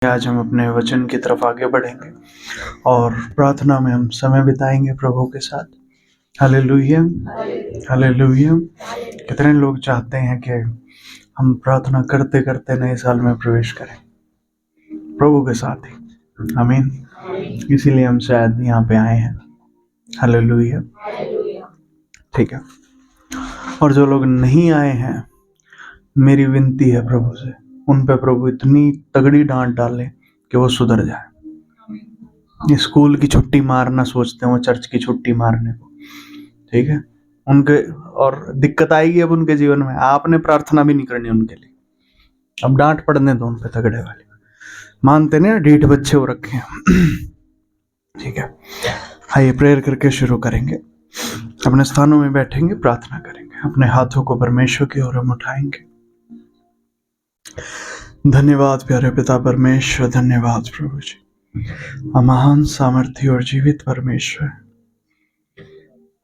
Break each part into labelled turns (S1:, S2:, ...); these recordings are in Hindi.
S1: आज हम अपने वचन की तरफ आगे बढ़ेंगे और प्रार्थना में हम समय बिताएंगे प्रभु के साथ। Hallelujah, hallelujah. कितने लोग चाहते हैं कि हम प्रार्थना करते करते नए साल में प्रवेश करें प्रभु के साथ ही। आमीन। इसीलिए हम शायद यहाँ पे आए हैं। हालेलुया। ठीक है। और जो लोग नहीं आए हैं, मेरी विनती है प्रभु से, उन पे प्रभु इतनी तगड़ी डांट डाले कि वो सुधर जाए। स्कूल की छुट्टी मारना सोचते हैं वो चर्च की छुट्टी मारने को। ठीक है। उनके और दिक्कत आएगी अब उनके जीवन में। आपने प्रार्थना भी नहीं करनी उनके लिए। अब डांट पड़ने दो उन पे तगड़े वाले। मानते नहीं, ढीठ बच्चे हो रखे हैं। ठीक है। आइए प्रेयर करके शुरू करेंगे। अपने स्थानों में बैठेंगे, प्रार्थना करेंगे, अपने हाथों को परमेश्वर की ओर हम उठाएंगे। धन्यवाद प्यारे पिता परमेश्वर, धन्यवाद प्रभु जी। महान सामर्थ्य और जीवित परमेश्वर,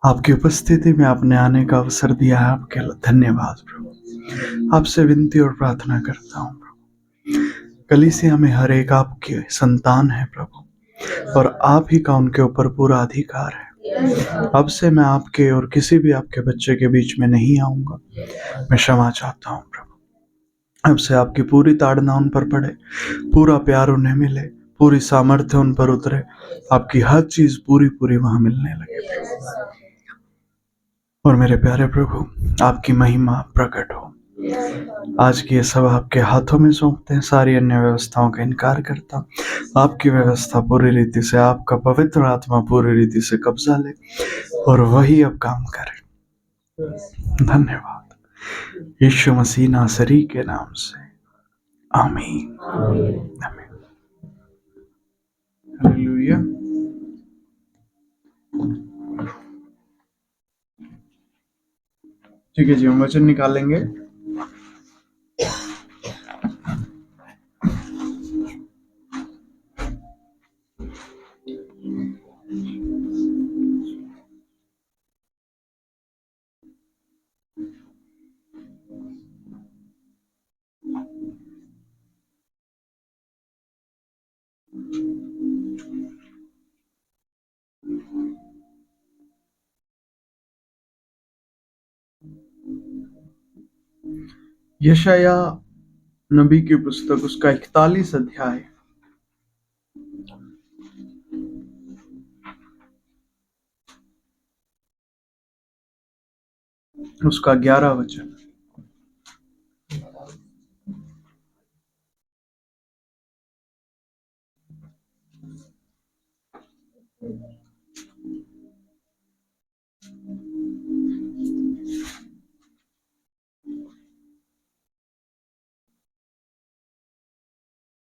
S1: आपकी उपस्थिति में आपने आने का अवसर दिया है, आपके लिए धन्यवाद प्रभु। आपसे विनती और प्रार्थना करता हूँ प्रभु, कलीसिया में हर एक आपके संतान है प्रभु, और आप ही का उनके ऊपर पूरा अधिकार है। अब से मैं आपके और किसी भी आपके बच्चे के बीच में नहीं आऊंगा। मैं क्षमा चाहता हूँ प्रभु। अब से आपकी पूरी ताड़ना उन पर पड़े, पूरा प्यार उन्हें मिले, पूरी सामर्थ्य उन पर उतरे, आपकी हर चीज पूरी पूरी वहां मिलने लगे प्रभु। और मेरे प्यारे प्रभु, आपकी महिमा प्रकट हो। आज की ये सब आपके हाथों में सौंपते हैं। सारी अन्य व्यवस्थाओं का इनकार करता हूं। आपकी व्यवस्था पूरी रीति से, आपका पवित्र आत्मा पूरी रीति से कब्जा ले और वही अब काम करे। धन्यवाद यीशु मसीह नासरी के नाम से, आमीन, आमीन। हालेलुया। ठीक है जी, हम वचन निकालेंगे। यशाया नबी की पुस्तक, उसका 41 अध्याय, उसका 11 वचन।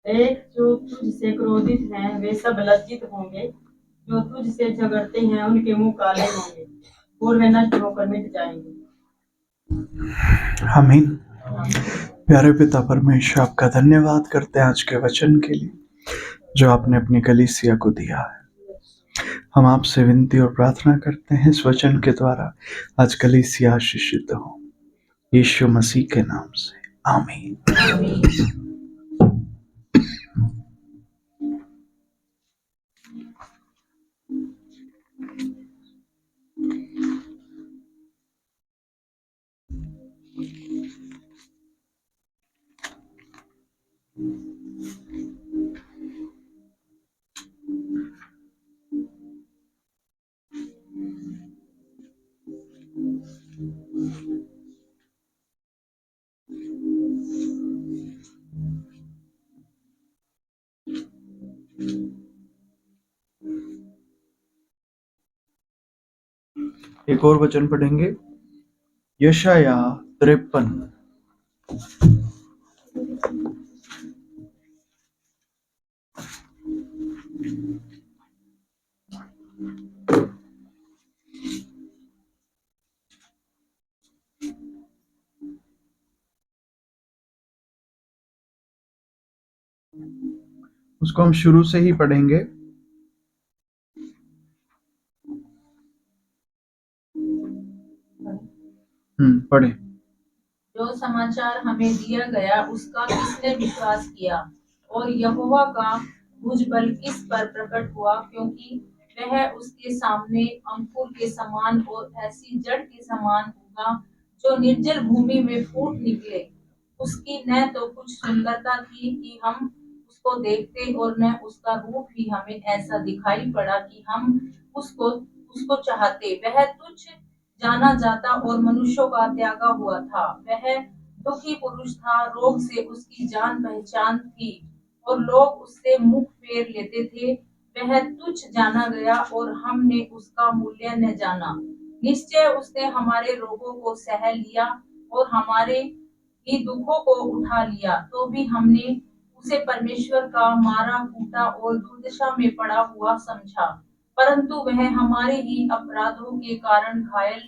S2: देख, जो तुझसे क्रोधित हैं वे सब लज्जित होंगे, जो तुझसे झगड़ते हैं उनके मुंह काले होंगे और वे नष्ट होकर मिट जाएंगे।
S1: आमीन। प्यारे पिता परमेश्वर, आपका धन्यवाद करते हैं आज के वचन के लिए जो आपने अपनी कलीसिया को दिया है। हम आपसे विनती और प्रार्थना करते हैं इस वचन के द्वारा आज कलीसिया आशीषित हो, यीशु मसीह के नाम से, आमीन। एक और वचन पढ़ेंगे, यशाया 53। उसको हम शुरू से ही पढ़ेंगे। पढ़े।
S2: जो समाचार हमें दिया गया उसका किसने विश्वास किया
S3: और यहोवा का भुजबल किस पर प्रकट हुआ, क्योंकि वह उसके सामने अंकुर के समान और ऐसी जड़ के समान होगा जो निर्जल भूमि में फूट निकले। उसकी न तो कुछ सुंदरता थी कि हम उसको देखते, और न उसका रूप ही हमें ऐसा दिखाई पड़ा कि हम उसको उसको चाहते। वह तुच्छ जाना जाता और मनुष्यों का त्यागा हुआ था। वह दुखी पुरुष था, रोग से उसकी जान पहचान थी और लोग उससे मुख फेर लेते थे। वह तुच्छ जाना गया और हमने उसका मूल्य न जाना। निश्चय उसने हमारे रोगों को सह लिया और हमारे ही दुखों को उठा लिया। तो भी हमने उसे परमेश्वर का मारा कूटा और दुर्दशा में पड़ा हुआ समझा। परंतु वह हमारे ही अपराधों के कारण घायल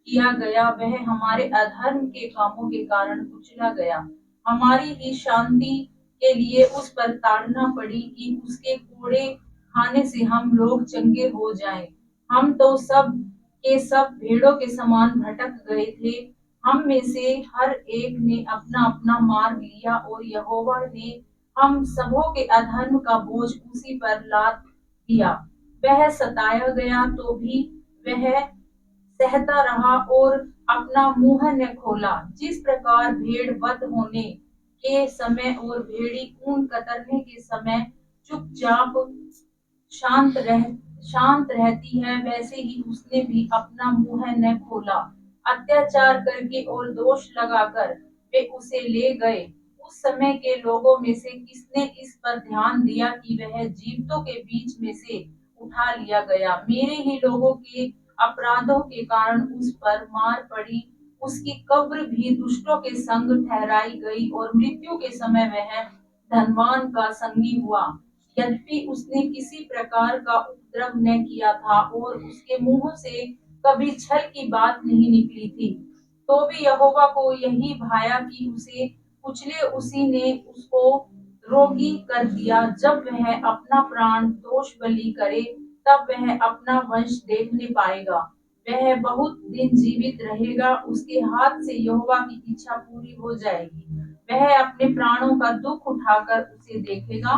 S3: किया गया, वह हमारे अधर्म के कामों के कारण कुचला गया। हमारी ही शांति के लिए उस पर ताड़ना पड़ी कि उसके कोड़े खाने से हम लोग चंगे हो जाएं। हम तो सब के सब भेड़ों के समान भटक गए थे। हम में से हर एक ने अपना अपना मार्ग लिया और यहोवा ने हम सबों के अधर्म का बोझ उसी पर लाद दिया। वह सताया गया तो भी वह सहता रहा और अपना मुंह न खोला। जिस प्रकार भेड़ वध होने के समय और भेड़ी ऊन कतरने के समय चुपचाप शांत रहती है, वैसे ही उसने भी अपना मुंह न खोला। अत्याचार करके और दोष लगाकर वे उसे ले गए। उस समय के लोगों में से किसने इस पर ध्यान दिया कि वह जीवितों के बीच में से उठा लिया गया। मेरे ही लोगों के अपराधों के कारण उस पर मार पड़ी। उसकी कब्र भी दुष्टों के संग ठहराई गई और मृत्यु के समय वह धनवान का संगी हुआ। यद्यपि उसने किसी प्रकार का उपद्रव न किया था और उसके मुंह से कभी छल की बात नहीं निकली थी, तो भी यहोवा को यही भाया कि उसे कुचले। उसी ने उसको रोगी कर दिया। जब वह अपना प्राण दोष बलि करे, तब वह अपना वंश देखने पाएगा। वह बहुत दिन जीवित रहेगा, उसके हाथ से यहोवा की इच्छा पूरी हो जाएगी। वह अपने प्राणों का दुख उठाकर उसे देखेगा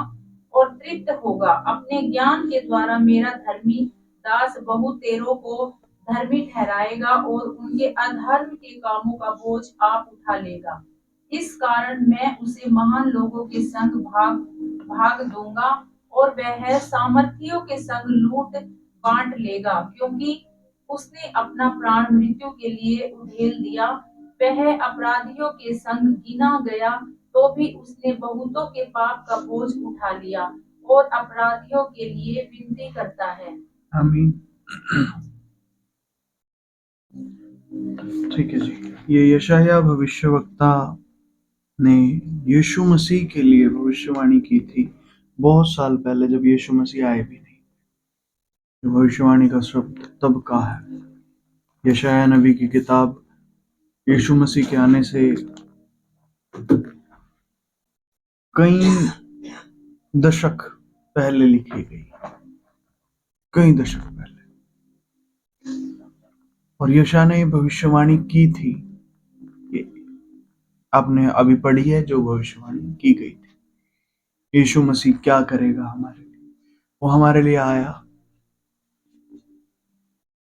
S3: और तृप्त होगा। अपने ज्ञान के द्वारा मेरा धर्मी दास बहुतेरों को धर्मी ठहराएगा और उनके अधर्म के कामों का बोझ आप उठा लेगा। इस कारण मैं उसे महान लोगों के संग भाग भाग दूंगा और वह सामर्थियों के संग लूट बांट लेगा, क्योंकि उसने अपना प्राण मृत्यु के लिए उधेल दिया। वह अपराधियों के संग गिना गया, तो भी उसने बहुतों के पाप का बोझ उठा लिया और अपराधियों के लिए विनती करता है।
S1: आमीन। ठीक है जी। ये यशाया भविष्यवक्ता ने यीशु मसीह के लिए भविष्यवाणी की थी बहुत साल पहले, जब यीशु मसीह आए भी नहीं। भविष्यवाणी का शब्द तब का है। यशाया नबी की किताब यीशु मसीह के आने से कई दशक पहले लिखी गई, कई दशक पहले। और यशाया ने भविष्यवाणी की थी, आपने अभी पढ़ी है जो भविष्यवाणी की गई थी। यीशु मसीह क्या करेगा हमारे लिए, वो हमारे लिए आया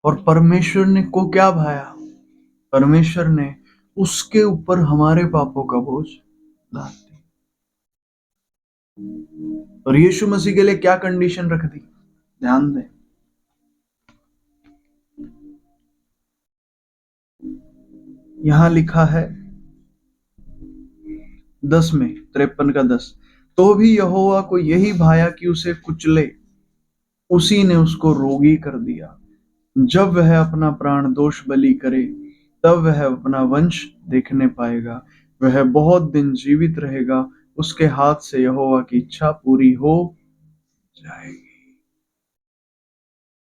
S1: और परमेश्वर ने को क्या भाया, परमेश्वर ने उसके ऊपर हमारे पापों का बोझ डाल दिया। और यीशु मसीह के लिए क्या कंडीशन रख दी, ध्यान दें। यहां लिखा है 10 में 53 का 10, तो भी यहोवा को यही भाया कि उसे कुचले, उसी ने उसको रोगी कर दिया। जब वह अपना प्राण दोष बलि करे, तब वह अपना वंश देखने पाएगा। वह बहुत दिन जीवित रहेगा, उसके हाथ से यहोवा की इच्छा पूरी हो जाएगी।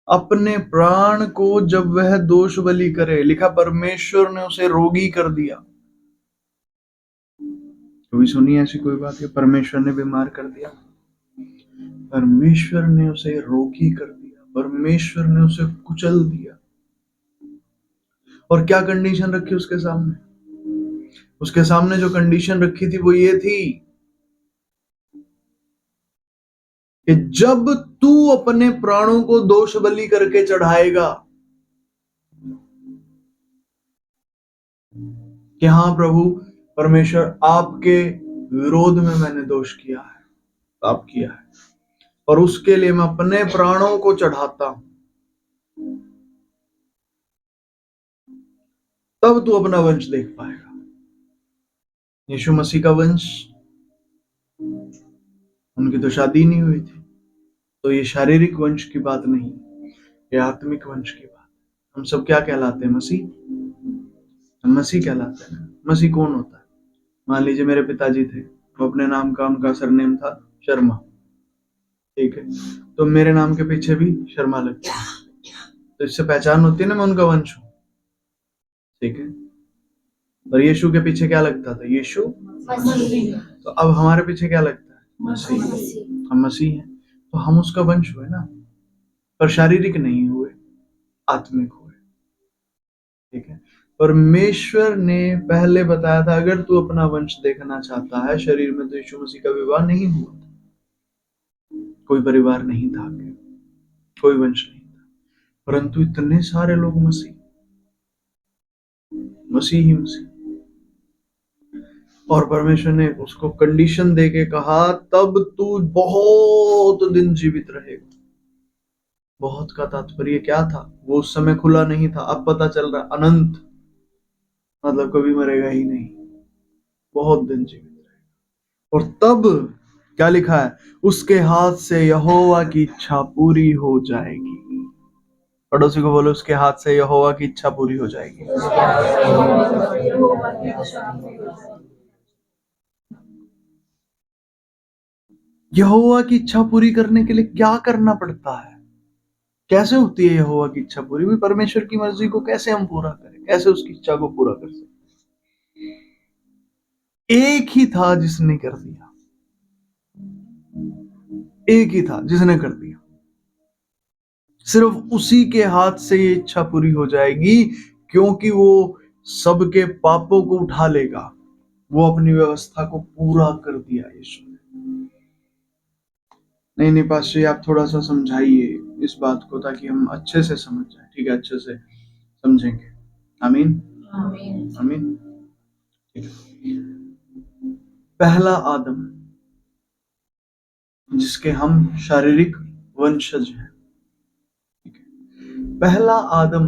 S1: अपने प्राण को जब वह दोष बलि करे, लिखा परमेश्वर ने उसे रोगी कर दिया। कभी सुनी ऐसी कोई बात है परमेश्वर ने बीमार कर दिया? परमेश्वर ने उसे रोगी कर दिया, परमेश्वर ने उसे कुचल दिया। और क्या कंडीशन रखी उसके सामने? उसके सामने जो कंडीशन रखी थी वो ये थी कि जब तू अपने प्राणों को दोष बलि करके चढ़ाएगा कि हाँ प्रभु परमेश्वर, आपके विरोध में मैंने दोष किया है, पाप किया है, और उसके लिए मैं अपने प्राणों को चढ़ाता हूं, तब तू अपना वंश देख पाएगा। यीशु मसीह का वंश, उनकी तो शादी नहीं हुई थी, तो ये शारीरिक वंश की बात नहीं, ये आत्मिक वंश की बात। हम सब क्या कहलाते हैं? मसीह। हम मसीह कहलाते हैं। मसीह कौन होता है? मान लीजिए मेरे पिताजी थे, वो अपने नाम का, उनका सरनेम था शर्मा, ठीक है, तो मेरे नाम के पीछे भी शर्मा लगता है, तो इससे पहचान होती है ना मैं उनका वंश हूं, ठीक है। और यीशु के पीछे क्या लगता था? यीशु। तो अब हमारे पीछे क्या लगता है? मसीह। हम मसीह हैं, तो हम उसका वंश हुए ना, पर शारीरिक नहीं हुए, आत्मिक हुए, ठीक है। परमेश्वर ने पहले बताया था अगर तू अपना वंश देखना चाहता है शरीर में, तो यीशु मसीह का विवाह नहीं हुआ था, कोई परिवार नहीं था, कोई वंश नहीं था, परंतु इतने सारे लोग मसीह, मसीह ही मसीह। और परमेश्वर ने उसको कंडीशन दे के कहा तब तू बहुत दिन जीवित रहेगा। बहुत का तात्पर्य क्या था? वो उस समय खुला नहीं था, अब पता चल रहा अनंत, मतलब कभी मरेगा ही नहीं, बहुत दिन जीवित रहेगा। और तब क्या लिखा है? उसके हाथ से यहोवा की इच्छा पूरी हो जाएगी। पड़ोसी को बोलो, उसके हाथ से यहोवा की इच्छा पूरी हो जाएगी। यहोवा की इच्छा पूरी करने के लिए क्या करना पड़ता है? कैसे होती है यहोवा की इच्छा पूरी? भी परमेश्वर की मर्जी को कैसे हम पूरा करें, कैसे उसकी इच्छा को पूरा कर सकते? एक ही था जिसने कर दिया, एक ही था जिसने कर दिया, सिर्फ उसी के हाथ से ये इच्छा पूरी हो जाएगी, क्योंकि वो सबके पापों को उठा लेगा। वो अपनी व्यवस्था को पूरा कर दिया यीशु ने। नहीं पास्टर जी, आप थोड़ा सा समझाइए इस बात को ताकि हम अच्छे से समझ जाए। ठीक है, अच्छे से समझेंगे। आमीन
S3: आमीन।
S1: आमीन। पहला आदम, जिसके हम शारीरिक वंशज हैं, पहला आदम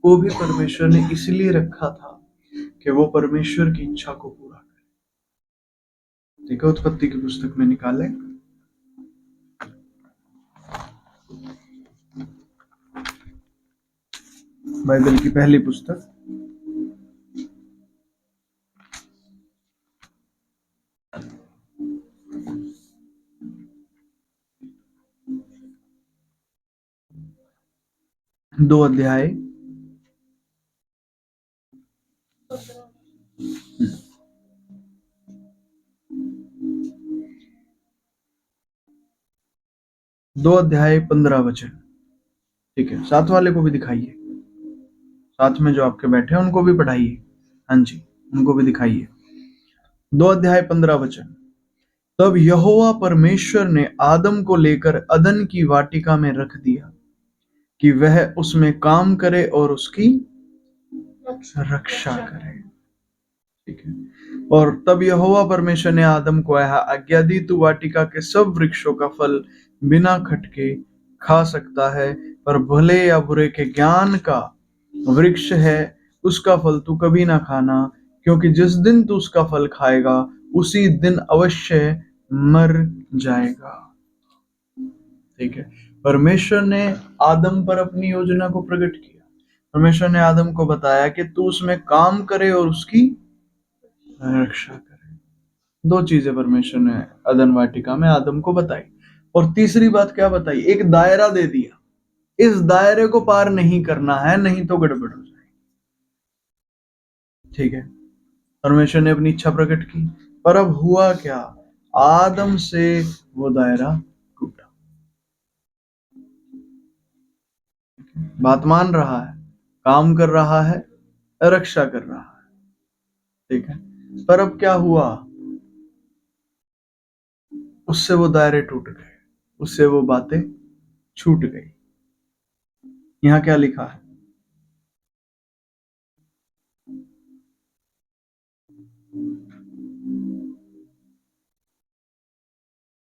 S1: को भी परमेश्वर ने इसलिए रखा था कि वो परमेश्वर की इच्छा को पूरा करे। ठीक है, उत्पत्ति की पुस्तक में निकाले, बाइबल की पहली पुस्तक, दो अध्याय, दो अध्याय 15 वचन। ठीक है, साथ वाले को भी दिखाइए, साथ में जो आपके बैठे हैं उनको भी पढ़ाइए। हाँ जी, उनको भी दिखाइए। 2 अध्याय 15 वचन। तब यहोवा परमेश्वर ने आदम को लेकर अदन की वाटिका में रख दिया कि वह उसमें काम करे और उसकी रक्षा करे। ठीक है, और तब यहोवा परमेश्वर ने आदम को यह आज्ञा दी, तू वाटिका के सब वृक्षों का फल बिना खटके खा सकता है, पर भले या बुरे के ज्ञान का वृक्ष है उसका फल तू कभी ना खाना, क्योंकि जिस दिन तू उसका फल खाएगा उसी दिन अवश्य मर जाएगा। ठीक है, परमेश्वर ने आदम पर अपनी योजना को प्रकट किया। परमेश्वर ने आदम को बताया कि तू उसमें काम करे और उसकी रक्षा करे। दो चीजें परमेश्वर ने अदन वाटिका में आदम को बताई, और तीसरी बात क्या बताई? एक दायरा दे दिया, इस दायरे को पार नहीं करना है, नहीं तो गड़बड़ हो जाएगी। ठीक है, परमेश्वर ने अपनी इच्छा प्रकट की, पर अब हुआ क्या? आदम से वो दायरा टूटा। बात मान रहा है, काम कर रहा है, रक्षा कर रहा है, ठीक है, पर अब क्या हुआ? उससे वो दायरे टूट गए, उससे वो बातें छूट गई। यहां क्या लिखा है?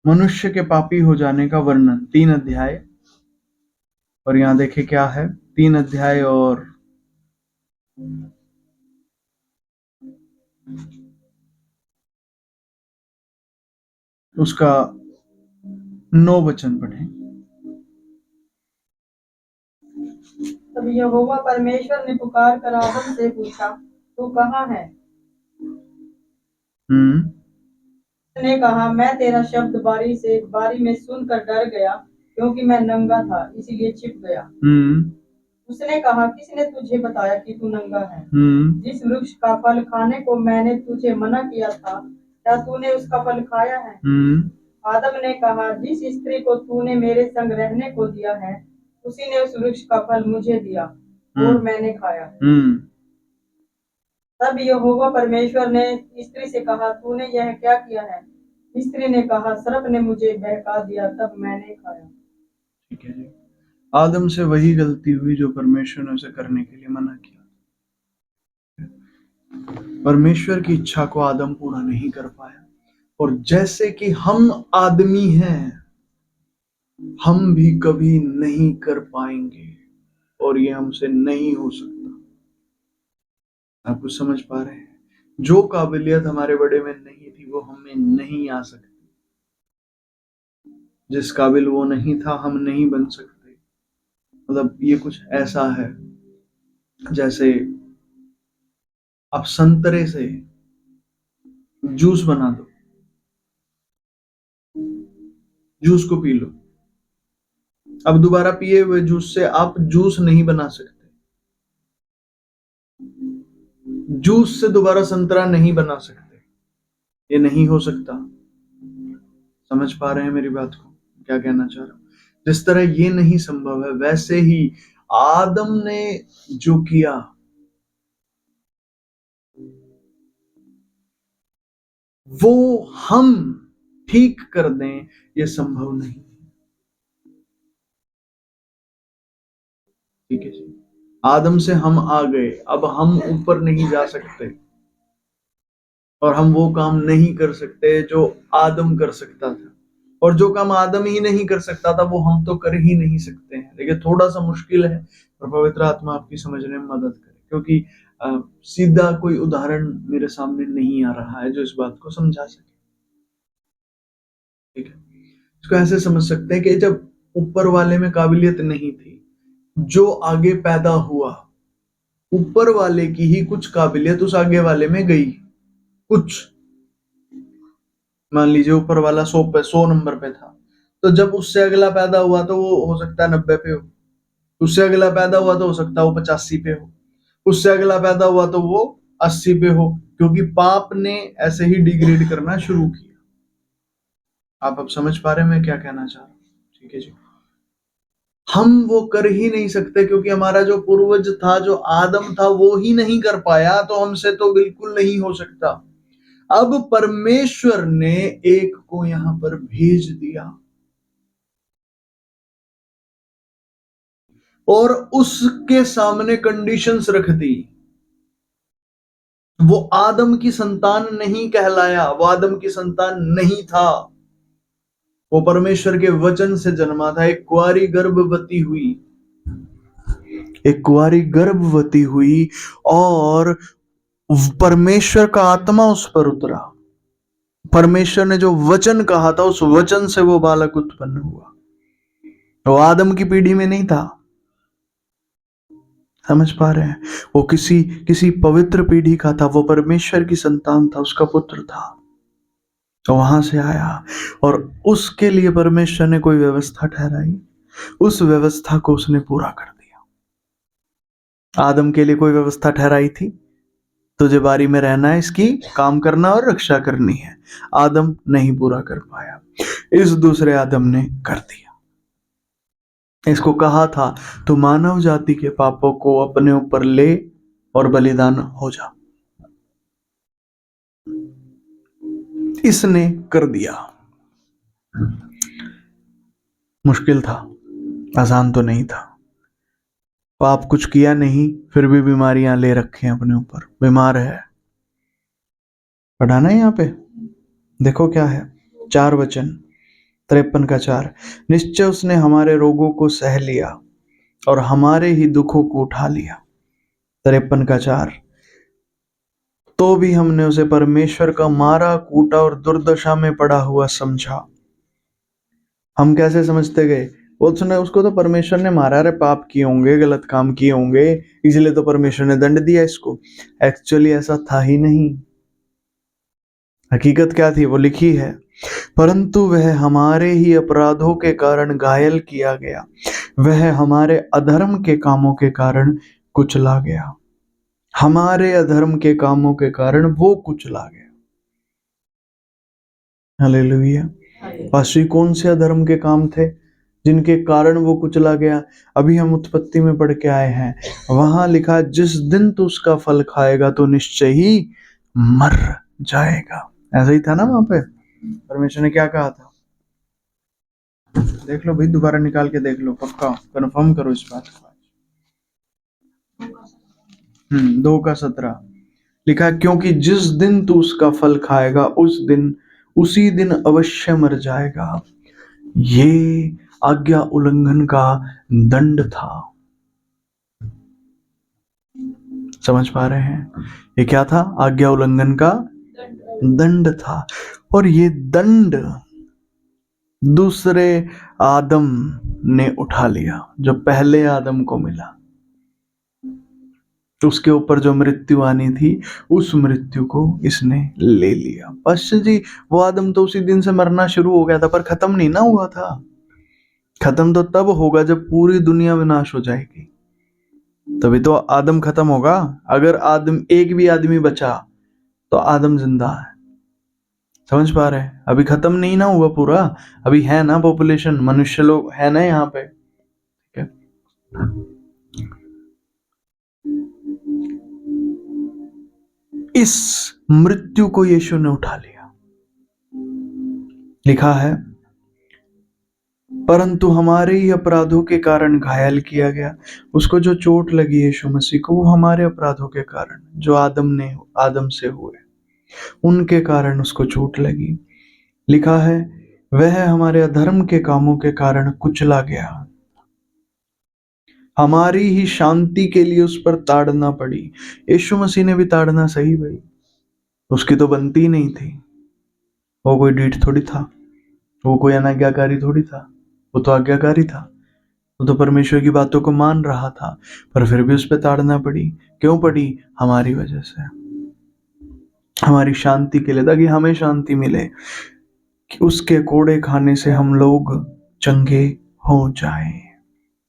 S1: मनुष्य के पापी हो जाने का वर्णन 3 अध्याय, और यहां देखे क्या है, 3 अध्याय और उसका 9 वचन पढ़े।
S2: तब यहोवा परमेश्वर ने पुकार कर आदम से पूछा, तू कहाँ है? उसने कहा, मैं तेरा शब्द बारी में सुनकर डर गया, क्योंकि मैं नंगा था, इसीलिए छिप गया। उसने कहा, किसने तुझे बताया कि तू नंगा है? जिस वृक्ष का फल खाने को मैंने तुझे मना किया था, क्या तूने उसका फल खाया है? आदम ने कहा, जिस स्त्री को तूने मेरे संग रहने को दिया है, उसी ने उस वृक्ष का फल मुझे दिया और मैंने खाया। तब यहोवा परमेश्वर ने स्त्री से कहा, तूने यह क्या किया है? स्त्री ने कहा, सर्प ने मुझे बहका दिया, तब मैंने खाया।
S1: ठीक है जी। आदम से वही गलती हुई जो परमेश्वर ने उसे करने के लिए मना किया। परमेश्वर की इच्छा को आदम पूरा नहीं कर पाया, और जैसे कि हम आदमी हैं, हम भी कभी नहीं कर पाएंगे, और ये हमसे नहीं हो सकता। आप कुछ समझ पा रहे हैं? जो काबिलियत हमारे बड़े में नहीं थी, वो हमें नहीं आ सकती। जिस काबिल वो नहीं था, हम नहीं बन सकते। मतलब ये कुछ ऐसा है जैसे आप संतरे से जूस बना दो, जूस को पी लो। अब दोबारा पिए हुए जूस से आप जूस नहीं बना सकते। जूस से दोबारा संतरा नहीं बना सकते, ये नहीं हो सकता। समझ पा रहे हैं मेरी बात को, क्या कहना चाह रहा हूं? जिस तरह ये नहीं संभव है, वैसे ही आदम ने जो किया, वो हम ठीक कर दें, ये संभव नहीं। ठीक है जी। आदम से हम आ गए, अब हम ऊपर नहीं जा सकते, और हम वो काम नहीं कर सकते जो आदम कर सकता था, और जो काम आदम ही नहीं कर सकता था, वो हम तो कर ही नहीं सकते हैं। लेकिन थोड़ा सा मुश्किल है, और पवित्र आत्मा आपकी समझने में मदद करे, क्योंकि सीधा कोई उदाहरण मेरे सामने नहीं आ रहा है जो इस बात को समझा सके। ठीक है, इसको ऐसे समझ सकते हैं कि जब ऊपर वाले में काबिलियत नहीं थी, जो आगे पैदा हुआ, ऊपर वाले की ही कुछ काबिलियत उस आगे वाले में गई। कुछ, मान लीजिए ऊपर वाला 100 नंबर पे था, तो जब उससे अगला पैदा हुआ तो वो हो सकता है 90 पे हो, उससे अगला पैदा हुआ तो हो सकता है वो 85 पे हो, उससे अगला पैदा हुआ तो वो 80 पे हो, क्योंकि पाप ने ऐसे ही डिग्रेड करना शुरू किया। आप अब समझ पा रहे हैं मैं क्या कहना चाह रहा हूँ? ठीक है जी। हम वो कर ही नहीं सकते, क्योंकि हमारा जो पूर्वज था, जो आदम था, वो ही नहीं कर पाया, तो हमसे तो बिल्कुल नहीं हो सकता। अब परमेश्वर ने एक को यहां पर भेज दिया, और उसके सामने कंडीशंस रख दी। वो आदम की संतान नहीं कहलाया, वो आदम की संतान नहीं था, वो परमेश्वर के वचन से जन्मा था। एक कुंवारी गर्भवती हुई, एक कुंवारी गर्भवती हुई, और परमेश्वर का आत्मा उस पर उतरा। परमेश्वर ने जो वचन कहा था, उस वचन से वो बालक उत्पन्न हुआ। वो आदम की पीढ़ी में नहीं था। समझ पा रहे हैं? वो किसी पवित्र पीढ़ी का था, वो परमेश्वर की संतान था, उसका पुत्र था, तो वहां से आया, और उसके लिए परमेश्वर ने कोई व्यवस्था ठहराई, उस व्यवस्था को उसने पूरा कर दिया। आदम के लिए कोई व्यवस्था ठहराई थी, तुझे बारी में रहना है, इसकी काम करना और रक्षा करनी है। आदम नहीं पूरा कर पाया, इस दूसरे आदम ने कर दिया। इसको कहा था, तू मानव जाति के पापों को अपने ऊपर ले और बलिदान हो जा। इसने कर दिया। मुश्किल था, आसान तो नहीं था। पाप कुछ किया नहीं, फिर भी बीमारियां ले रखे हैं अपने ऊपर, बीमार है। पढ़ाना है यहाँ पे, देखो क्या है 4 वचन, 53 का 4। निश्चय उसने हमारे रोगों को सह लिया और हमारे ही दुखों को उठा लिया। 53 का 4। तो भी हमने उसे परमेश्वर का मारा कूटा और दुर्दशा में पड़ा हुआ समझा। हम कैसे समझते गए? उसने उसको तो परमेश्वर ने मारा, रे पाप किए होंगे, गलत काम किए होंगे, इसलिए तो परमेश्वर ने दंड दिया इसको। एक्चुअली ऐसा था ही नहीं। हकीकत क्या थी वो लिखी है, परंतु वह हमारे ही अपराधों के कारण घायल किया गया, वह हमारे अधर्म के कामों के कारण कुचला गया। हमारे अधर्म के कामों के कारण वो कुचला गया। हालेलुया। पास्टर कौन से अधर्म के काम थे जिनके कारण वो कुचला गया? अभी हम उत्पत्ति में पढ़ के आए हैं, वहां लिखा जिस दिन तू उसका फल खाएगा तो निश्चय ही मर जाएगा। ऐसा ही था ना वहां पे? परमेश्वर ने क्या कहा था? देख लो भाई, दोबारा निकाल के देख लो, पक्का कंफर्म करो इस बात को। 2 का 17 लिखा, क्योंकि जिस दिन तू उसका फल खाएगा उसी दिन अवश्य मर जाएगा। ये आज्ञा उल्लंघन का दंड था। समझ पा रहे हैं? ये क्या था? आज्ञा उल्लंघन का दंड था। और ये दंड दूसरे आदम ने उठा लिया, जो पहले आदम को मिला। उसके ऊपर जो मृत्यु आनी थी, उस मृत्यु को इसने ले लिया। बस जी, वो आदम तो उसी दिन से मरना शुरू हो गया था, पर खत्म नहीं ना हुआ था। खत्म तो तब होगा जब पूरी दुनिया विनाश हो जाएगी, तभी तो आदम खत्म होगा। अगर आदम एक भी आदमी बचा तो आदम जिंदा है। समझ पा रहे हैं? अभी खत्म नहीं ना हुआ पूरा, अभी है ना पॉपुलेशन, मनुष्य लोग है ना यहाँ पे। ठीक है, इस मृत्यु को यीशु ने उठा लिया। लिखा है, परंतु हमारे ही अपराधों के कारण घायल किया गया। उसको जो चोट लगी यीशु मसीह को, वो हमारे अपराधों के कारण, जो आदम से हुए, उनके कारण उसको चोट लगी। लिखा है, वह हमारे अधर्म के कामों के कारण कुचला गया, हमारी ही शांति के लिए उस पर ताड़ना पड़ी। यीशु मसीह ने भी ताड़ना सही भाई, उसकी तो बनती ही नहीं थी। वो कोई डीठ थोड़ी था, वो कोई अनाज्ञाकारी थोड़ी था, वो तो आज्ञाकारी था। वो तो परमेश्वर की बातों को मान रहा था, पर फिर भी उस पर ताड़ना पड़ी। क्यों पड़ी? हमारी वजह से, हमारी शांति के लिए, ताकि हमें शांति मिले, कि उसके कोड़े खाने से हम लोग चंगे हो जाएं।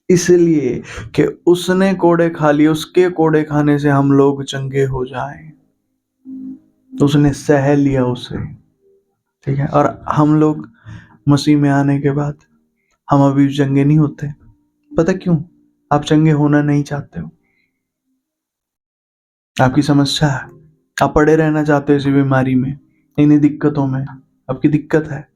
S1: इसलिए कि उसने कोड़े खा लिए, उसके कोड़े खाने से हम लोग चंगे हो जाएं। उसने सह लिया उसे। ठीक है, और हम लोग मसीह में आने के बाद हम अभी चंगे नहीं होते। पता क्यों? आप चंगे होना नहीं चाहते हो, आपकी समस्या है, आप पड़े रहना चाहते हो इसी बीमारी में, इन्हीं दिक्कतों में। आपकी दिक्कत है।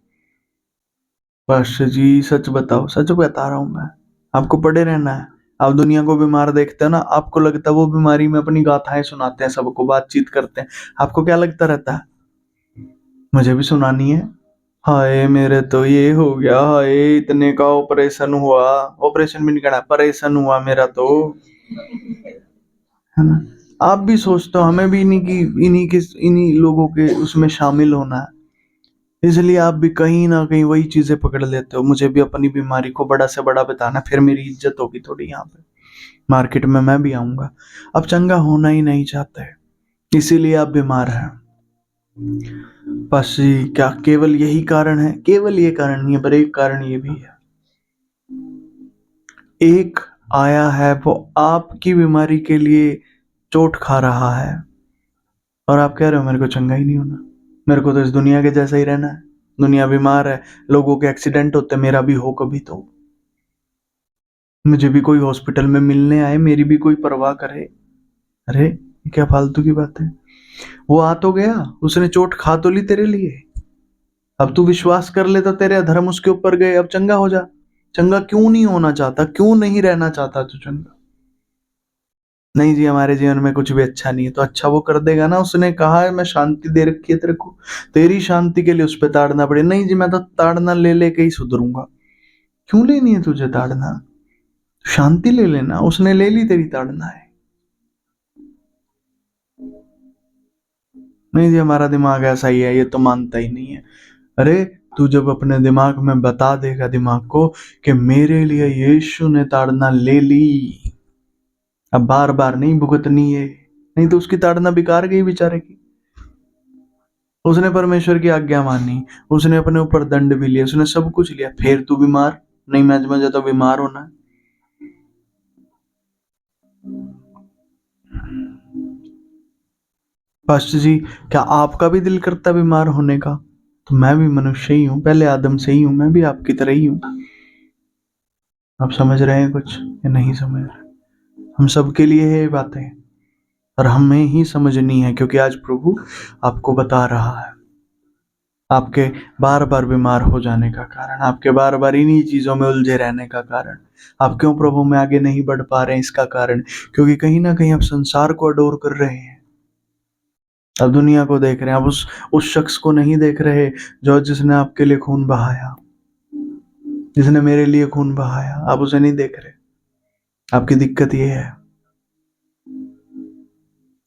S1: पास्टर जी सच बताओ, सच बता रहा हूं मैं, आपको पड़े रहना है। आप दुनिया को बीमार देखते हो ना, आपको लगता है वो बीमारी में अपनी गाथाएं सुनाते हैं, सबको बातचीत करते हैं। आपको क्या लगता रहता है? मुझे भी सुनानी है, हाय मेरे तो ये हो गया, हाय इतने का ऑपरेशन हुआ, ऑपरेशन भी नहीं करना, परेशान हुआ मेरा तो, है ना? आप भी सोचते हो हमें भी इन्हीं लोगों के उसमें शामिल होना है, इसलिए आप भी कहीं ना कहीं वही चीजें पकड़ लेते हो। मुझे भी अपनी बीमारी को बड़ा से बड़ा बताना, फिर मेरी इज्जत होगी थोड़ी, यहाँ पे मार्केट में मैं भी आऊंगा। आप चंगा होना ही नहीं चाहते, इसीलिए आप बीमार हैं। बस क्या केवल यही कारण है? केवल ये कारण नहीं है, पर एक कारण ये भी है। एक आया है, वो आपकी बीमारी के लिए चोट खा रहा है, और आप कह रहे हो मेरे को चंगा ही नहीं होना, मेरे को तो इस दुनिया के जैसा ही रहना है। दुनिया बीमार है, लोगों के एक्सीडेंट होते, मेरा भी हो कभी तो, मुझे भी कोई हॉस्पिटल में मिलने आए, मेरी भी कोई परवाह करे। अरे क्या फालतू की बात है। वो आ तो गया, उसने चोट खा तो ली तेरे लिए, अब तू विश्वास कर ले तो तेरे अधर्म उसके ऊपर गए, अब चंगा हो जा। चंगा क्यों नहीं होना चाहता, क्यों नहीं रहना चाहता तू चंगा? नहीं जी, हमारे जीवन में कुछ भी अच्छा नहीं है, तो अच्छा वो कर देगा ना। उसने कहा है मैं शांति दे रखी है तेरे को, तेरी शांति के लिए उस पर ताड़ना पड़े। नहीं जी, मैं तो ताड़ना ले लेके ही सुधरूंगा। क्यों लेनी है तुझे ताड़ना? शांति ले लेना, उसने ले ली तेरी ताड़ना है। नहीं जी, हमारा दिमाग ऐसा ही है, ये तो मानता ही नहीं है। अरे तू जब अपने दिमाग में बता देगा दिमाग को कि मेरे लिए यीशु ने ताड़ना ले ली, अब बार बार नहीं भुगतनी है, नहीं तो उसकी ताड़ना बेकार गई बेचारे की। उसने परमेश्वर की आज्ञा मानी, उसने अपने ऊपर दंड भी लिया, उसने सब कुछ लिया, फिर तू बीमार? नहीं, मैं मुझे तो बीमार होना है। पास्टर जी, क्या आपका भी दिल करता बीमार होने का? तो मैं भी मनुष्य ही हूँ, पहले आदम से ही हूँ, मैं भी आपकी तरह ही हूँ। आप समझ रहे हैं कुछ या नहीं समझ रहे? हम सबके लिए है ये बातें, और हमें ही समझनी है, क्योंकि आज प्रभु आपको बता रहा है आपके बार बार बीमार हो जाने का कारण, आपके बार बार इन्हीं चीजों में उलझे रहने का कारण, आप क्यों प्रभु में आगे नहीं बढ़ पा रहे हैं, इसका कारण क्योंकि कहीं ना कहीं आप संसार को अडोर कर रहे हैं। अब दुनिया को देख रहे हैं, आप उस शख्स को नहीं देख रहे जो जिसने आपके लिए खून बहाया, जिसने मेरे लिए खून बहाया, आप उसे नहीं देख रहे। आपकी दिक्कत ये है।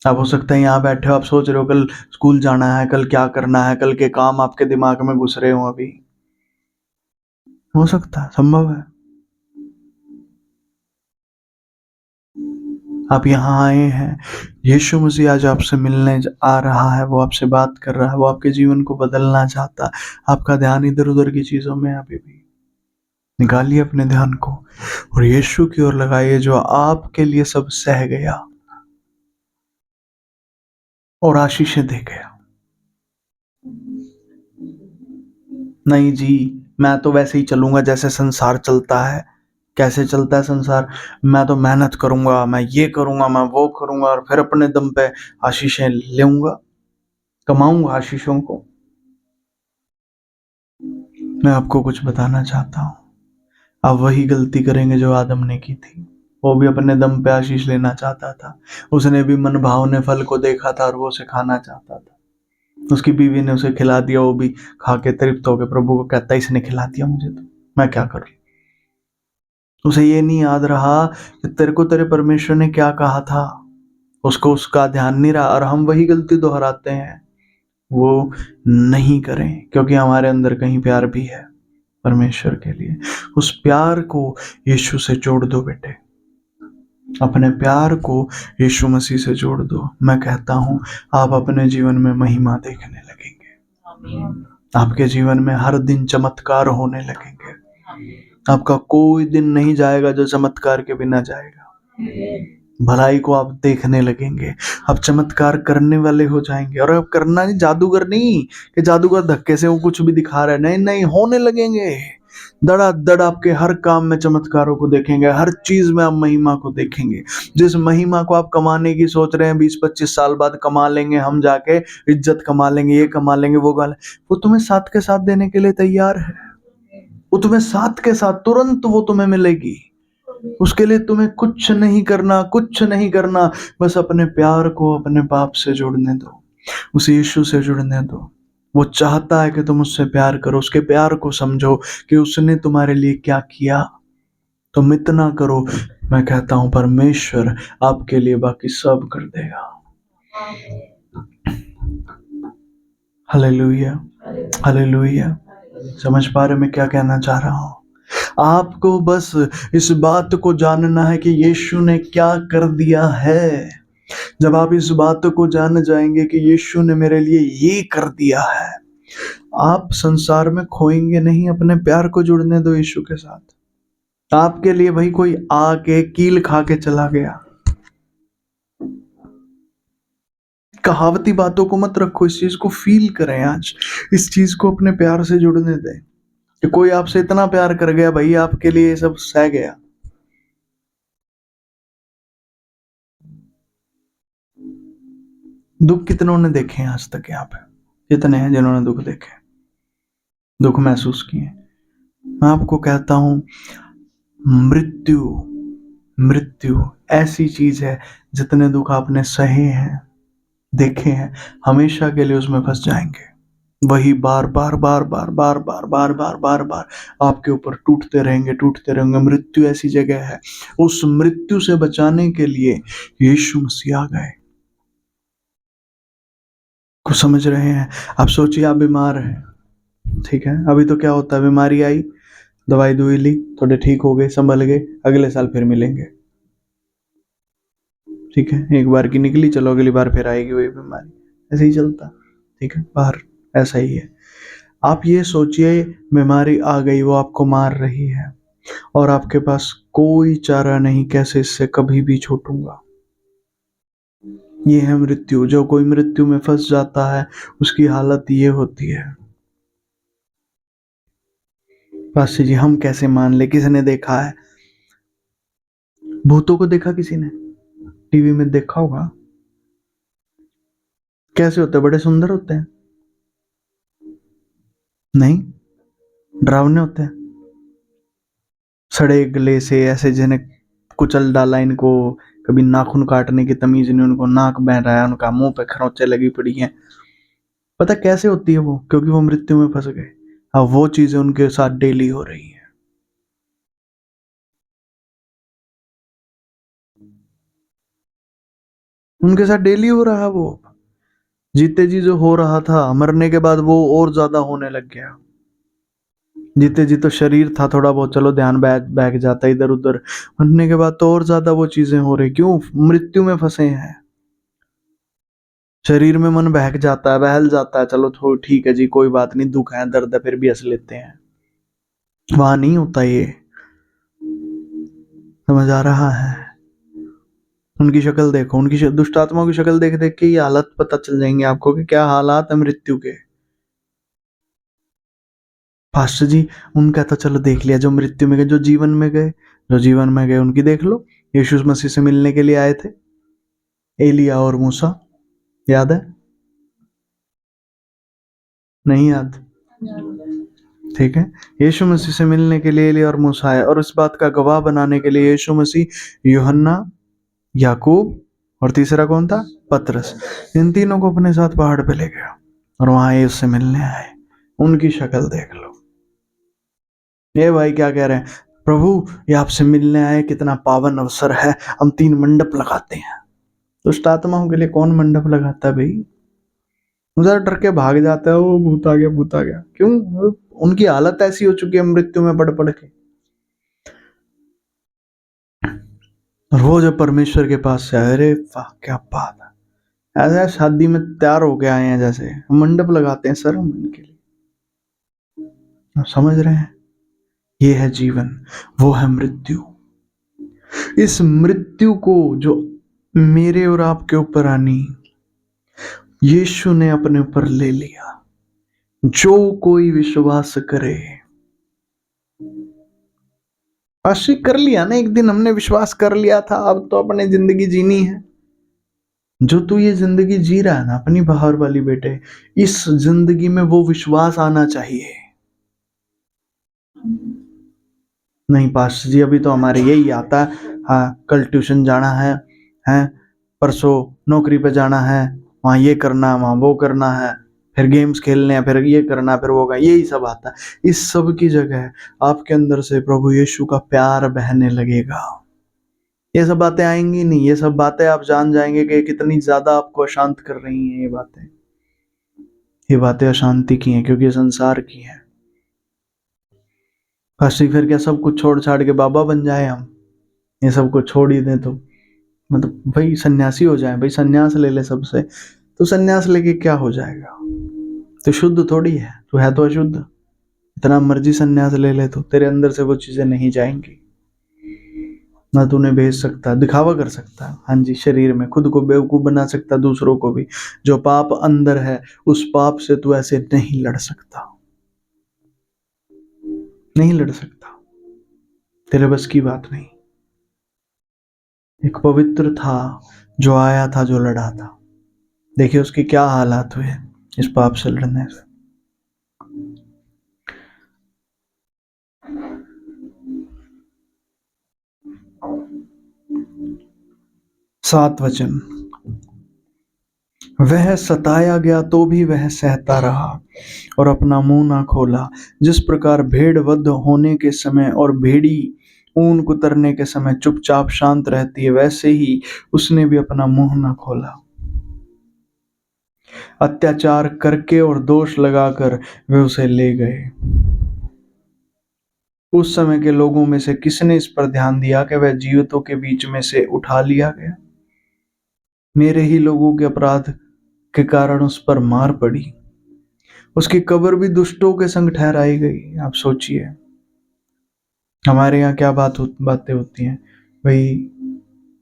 S1: आप हो सकता है यहाँ बैठे हो, आप सोच रहे हो कल स्कूल जाना है, कल क्या करना है, कल के काम आपके दिमाग में घुस रहे हो अभी। हो सकता है, संभव है। आप यहाँ आए हैं, यीशु मसीह आज आपसे मिलने आ रहा है, वो आपसे बात कर रहा है, वो आपके जीवन को बदलना चाहता है। आपका ध्यान इधर उधर की चीजों में अभी भी निकालिए अपने ध्यान को और यीशु की ओर लगाइए, जो आपके लिए सब सह गया और आशीषें दे गया। नहीं जी, मैं तो वैसे ही चलूंगा जैसे संसार चलता है। कैसे चलता है संसार? मैं तो मेहनत करूंगा, मैं ये करूंगा, मैं वो करूंगा, और फिर अपने दम पे आशीषें लेऊंगा, कमाऊंगा आशीषों को। मैं आपको कुछ बताना चाहता हूँ, आप वही गलती करेंगे जो आदम ने की थी। वो भी अपने दम पे आशीष लेना चाहता था, उसने भी मन भावने फल को देखा था और वो उसे खाना चाहता था। उसकी बीवी ने उसे खिला दिया, वो भी खा के तृप्त हो गए। प्रभु को कहता है इसने खिला दिया मुझे, तो मैं क्या करूं? उसे ये नहीं याद रहा कि तेरे को तेरे परमेश्वर ने क्या कहा था, उसको उसका ध्यान नहीं रहा, और हम वही गलती दोहराते हैं। वो नहीं करें, क्योंकि हमारे अंदर कहीं प्यार भी है परमेश्वर के लिए। उस प्यार को यीशु से जोड़ दो बेटे, अपने प्यार को यीशु मसीह से जोड़ दो। मैं कहता हूं आप अपने जीवन में महिमा देखने लगेंगे, आपके जीवन में हर दिन चमत्कार होने लगेंगे। आपका कोई दिन नहीं जाएगा जो चमत्कार के बिना जाएगा। भलाई को आप देखने लगेंगे, आप चमत्कार करने वाले हो जाएंगे। और अब करना नहीं, जादूगर नहीं कि जादूगर धक्के से वो कुछ भी दिखा रहा है, नहीं नहीं, होने लगेंगे। धड़ाधड़ आपके हर काम में चमत्कारों को देखेंगे, हर चीज में आप महिमा को देखेंगे। जिस महिमा को आप कमाने की सोच रहे हैं 20-25 साल बाद कमा लेंगे, हम जाके इज्जत कमा लेंगे, ये कमा लेंगे, वो गाल, वो तुम्हें साथ के साथ देने के लिए तैयार है। वो तुम्हें साथ के साथ तुरंत वो तुम्हें मिलेगी। उसके लिए तुम्हें कुछ नहीं करना, कुछ नहीं करना, बस अपने प्यार को अपने बाप से जुड़ने दो, उस यीशु से जुड़ने दो। वो चाहता है कि तुम उससे प्यार करो, उसके प्यार को समझो कि उसने तुम्हारे लिए क्या किया। तुम इतना करो, मैं कहता हूं परमेश्वर आपके लिए बाकी सब कर देगा। Hallelujah, hallelujah. समझ पा रहे मैं क्या कहना चाह रहा हूं? आपको बस इस बात को जानना है कि यीशु ने क्या कर दिया है। जब आप इस बात को जान जाएंगे कि यीशु ने मेरे लिए ये कर दिया है, आप संसार में खोएंगे नहीं। अपने प्यार को जुड़ने दो यीशु के साथ। आपके लिए भाई कोई आके कील खा के चला गया, कहावती बातों को मत रखो, इस चीज को फील करें। आज इस चीज को अपने प्यार से जुड़ने दें कि कोई आपसे इतना प्यार कर गया भाई, आपके लिए ये सब सह गया। दुख कितनों ने देखे हैं आज तक? यहाँ पे कितने हैं जिन्होंने दुख देखे, दुख महसूस किए? मैं आपको कहता हूं, मृत्यु मृत्यु ऐसी चीज है, जितने दुख आपने सहे हैं, देखे हैं, हमेशा के लिए उसमें फंस जाएंगे। वही बार बार बार बार बार बार बार बार बार बार आपके ऊपर टूटते रहेंगे, टूटते रहेंगे। मृत्यु ऐसी जगह है, उस मृत्यु से बचाने के लिए यीशु मसीह आ गए। कुछ समझ रहे हैं? आप सोचिए, आप बीमार हैं, ठीक है, अभी तो क्या होता है, बीमारी आई, दवाई दुई ली, थोड़े ठीक हो गए, संभल गए, अगले साल फिर मिलेंगे, ठीक है, एक बार की निकली, चलो अगली बार फिर आएगी वही बीमारी, ऐसे ही चलता, ठीक है, बाहर ऐसा ही है। आप ये सोचिए, बीमारी आ गई, वो आपको मार रही है, और आपके पास कोई चारा नहीं, कैसे इससे कभी भी छूटूंगा। ये है मृत्यु। जो कोई मृत्यु में फंस जाता है, उसकी हालत ये होती है। पास्टर जी, हम कैसे मान ले? किसने देखा है? भूतों को देखा किसी ने? टीवी में देखा होगा। कैसे होते हैं? बड़े सुंदर होते हैं? नहीं, डरावने होते हैं। सड़े गले से ऐसे, जिन्हें कुचल डाला, इनको कभी नाखून काटने की तमीज नहीं, उनको नाक बह रहा है, उनका मुंह पे खरोंचे लगी पड़ी हैं। पता कैसे होती है वो? क्योंकि वो मृत्यु में फंस गए। अब वो चीजें उनके साथ डेली हो रही हैं। उनके साथ डेली हो रहा है वो। जीते जी जो हो रहा था, मरने के बाद वो और ज्यादा होने लग गया। जीते जी तो शरीर था, थोड़ा बहुत चलो ध्यान बैठ जाता इधर उधर, मरने के बाद तो और ज्यादा वो चीजें हो रही। क्यों? मृत्यु में फंसे हैं। शरीर में मन बहक जाता है, बहल जाता है, चलो थोड़ा ठीक है जी, कोई बात नहीं, दुख है, दर्द है, फिर भी हंस लेते हैं। वहां नहीं होता ये। समझ आ रहा है? उनकी शक्ल देखो, उनकी दुष्ट आत्माओं की शक्ल देख देख के ये हालत पता चल जाएंगे आपको कि क्या हालात है मृत्यु के। पास्टर जी, उनका तो चलो देख लिया, जो मृत्यु में गए, जो जीवन में गए, जो जीवन में गए उनकी देख लो। यीशु मसीह से मिलने के लिए आए थे एलिया और मूसा, याद है? नहीं याद? ठीक है, यीशु मसीह से मिलने के लिए एलिया और मूसा आए, और इस बात का गवाह बनाने के लिए यीशु मसीह यूहन्ना, याकूब, और तीसरा कौन था? पतरस। इन तीनों को अपने साथ पहाड़ पे ले गया, और वहां ये उससे मिलने आए। उनकी शक्ल देख लो। ये भाई क्या कह रहे हैं? प्रभु, ये आपसे मिलने आए, कितना पावन अवसर है, हम 3 मंडप लगाते हैं। दुष्ट आत्माओं के लिए कौन मंडप लगाता है भाई? उधर डर के भाग जाता है, वो भूत आ गया, भूत आ गया। क्यों? उनकी हालत ऐसी हो चुकी है मृत्यु में पड़ पड़ के। और वो जब परमेश्वर के पास से आए, अरे वाह क्या बात है, ऐसा शादी में तैयार होके आए हैं, जैसे मंडप लगाते हैं सर हम इनके लिए। आप समझ रहे हैं? ये है जीवन, वो है मृत्यु। इस मृत्यु को जो मेरे और आपके ऊपर आनी, यीशु ने अपने ऊपर ले लिया। जो कोई विश्वास करे, आशिक कर लिया ना, एक दिन हमने विश्वास कर लिया था, अब तो अपनी जिंदगी जीनी है। जो तू ये जिंदगी जी रहा है ना अपनी बाहर वाली बेटे, इस जिंदगी में वो विश्वास आना चाहिए। नहीं पास्टर जी, अभी तो हमारे यही आता है, हाँ कल ट्यूशन जाना है, परसों नौकरी पे जाना है, वहाँ ये करना है, वहाँ वो करना है, फिर गेम्स खेलने हैं, फिर ये करना है, फिर वो का, यही सब आता है। इस सब की जगह आपके अंदर से प्रभु यीशु का प्यार बहने लगेगा। ये सब बातें आएंगी नहीं। ये सब बातें आप जान जाएंगे कि कितनी ज्यादा आपको अशांत कर रही हैं ये बातें अशांति की हैं, क्योंकि ये संसार की हैं। फिर क्या सब कुछ छोड़ छाड़ के बाबा बन जाए हम? ये सब कुछ छोड़ ही दें तो मतलब भाई सन्यासी हो जाए, भाई सन्यास ले ले सबसे, तो सन्यास लेके क्या हो जाएगा? तो शुद्ध थोड़ी है, तो है तो अशुद्ध। इतना मर्जी सन्यास ले ले, तो तेरे अंदर से वो चीजें नहीं जाएंगी। ना तू उन्हें भेज सकता, दिखावा कर सकता, हाँ जी, शरीर में खुद को बेवकूफ बना सकता, दूसरों को भी। जो पाप अंदर है, उस पाप से तू ऐसे नहीं लड़ सकता, नहीं लड़ सकता, तेरे बस की बात नहीं। एक पवित्र था जो आया था, जो लड़ा था, देखिए उसके क्या हालात हुए इस पाप से लड़ने से। 7 वचन, वह सताया गया तो भी वह सहता रहा और अपना मुंह ना खोला। जिस प्रकार भेड़ वध होने के समय और भेड़ी ऊन कुतरने के समय चुपचाप शांत रहती है, वैसे ही उसने भी अपना मुंह ना खोला। अत्याचार करके और दोष लगाकर वे उसे ले गए। उस समय के लोगों में से किसने इस पर ध्यान दिया कि वह जीवितों के बीच में से उठा लिया गया? मेरे ही लोगों के अपराध के कारण उस पर मार पड़ी, उसकी कब्र भी दुष्टों के संग ठहराई गई। आप सोचिए, हमारे यहाँ क्या बातें होती हैं भाई,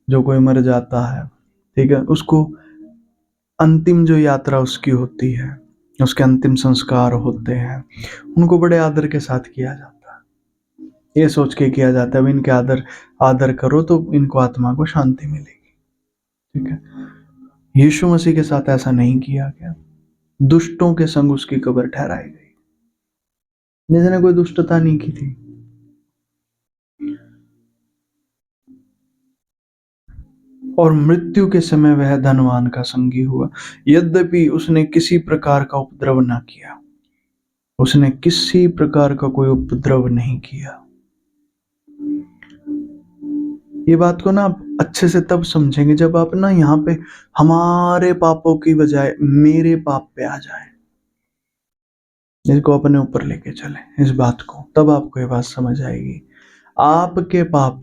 S1: जो कोई मर जाता है, ठीक है, उसको अंतिम जो यात्रा उसकी होती है, उसके अंतिम संस्कार होते हैं, उनको बड़े आदर के साथ किया जाता है। ये सोच के किया जाता है इनके आदर करो तो इनको आत्मा को शांति मिलेगी, ठीक है। यीशु मसीह के साथ ऐसा नहीं किया गया, दुष्टों के संग उसकी कब्र ठहराई गई, जिसने कोई दुष्टता नहीं की थी। और मृत्यु के समय वह धनवान का संगी हुआ, यद्यपि उसने किसी प्रकार का उपद्रव न किया। उसने किसी प्रकार का कोई उपद्रव नहीं किया। ये बात को ना आप अच्छे से तब समझेंगे जब आप ना यहाँ पे हमारे पापों की बजाय मेरे पाप पे आ जाए, इसको अपने ऊपर लेके चले इस बात को, तब आपको ये बात समझ आएगी। आपके पाप,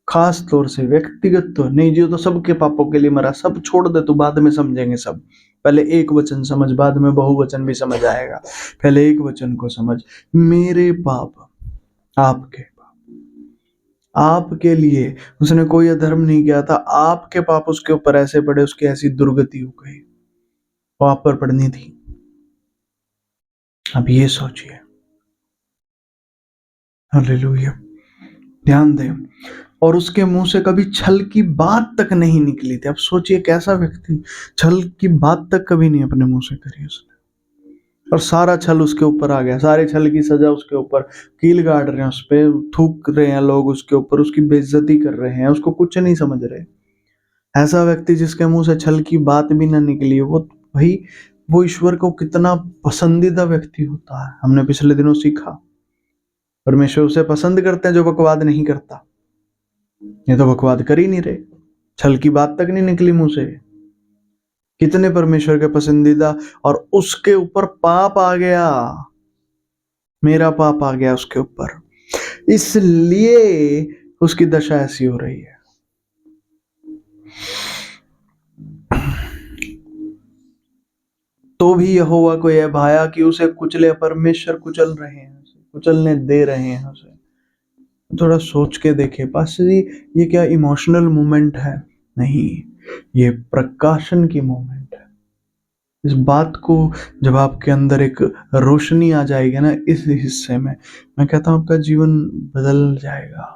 S1: खास तौर से व्यक्तिगत तो नहीं, जो तो सबके पापों के लिए मरा, सब छोड़ दे तो बाद में समझेंगे सब। पहले एक वचन समझ, बाद में बहुवचन भी समझ आएगा। पहले एक वचन को समझ, मेरे पाप, आपके पाप, आपके लिए उसने कोई अधर्म नहीं किया था, आपके पाप उसके ऊपर ऐसे पड़े, उसकी ऐसी दुर्गति हो गई, वो आप पर पड़नी थी। अब ये सोचिए, हालेलुया, ध्यान दें। और उसके मुंह से कभी छल की बात तक नहीं निकली थी। अब सोचिए कैसा व्यक्ति, छल की बात तक कभी नहीं अपने मुंह से करी उसने, और सारा छल उसके ऊपर आ गया, सारे छल की सजा उसके ऊपर, कील गाड़ रहे हैं उस पे, थूक रहे हैं लोग उसके ऊपर, उसकी बेइज्जती कर रहे हैं, उसको कुछ नहीं समझ रहे। ऐसा व्यक्ति जिसके मुंह से छल की बात भी ना निकली, वो भाई वो ईश्वर को कितना पसंदीदा व्यक्ति होता है। हमने पिछले दिनों सीखा, परमेश्वर उसे पसंद करते हैं जो बकवाद नहीं करता। ये तो बकवाद कर ही नहीं रहे, छल की बात तक नहीं निकली मुंह से। कितने परमेश्वर के पसंदीदा, और उसके ऊपर पाप आ गया, मेरा पाप आ गया उसके ऊपर, इसलिए उसकी दशा ऐसी हो रही है। तो भी यहोवा को यह भाया कि उसे कुचले, परमेश्वर कुचल रहे हैं, कुचलने दे रहे हैं उसे। थोड़ा सोच के देखे पास जी, ये क्या इमोशनल मोमेंट है? नहीं, ये प्रकाशन की मोमेंट है। इस बात को जब आपके अंदर एक रोशनी आ जाएगी ना इस हिस्से में, मैं कहता हूं आपका जीवन बदल जाएगा,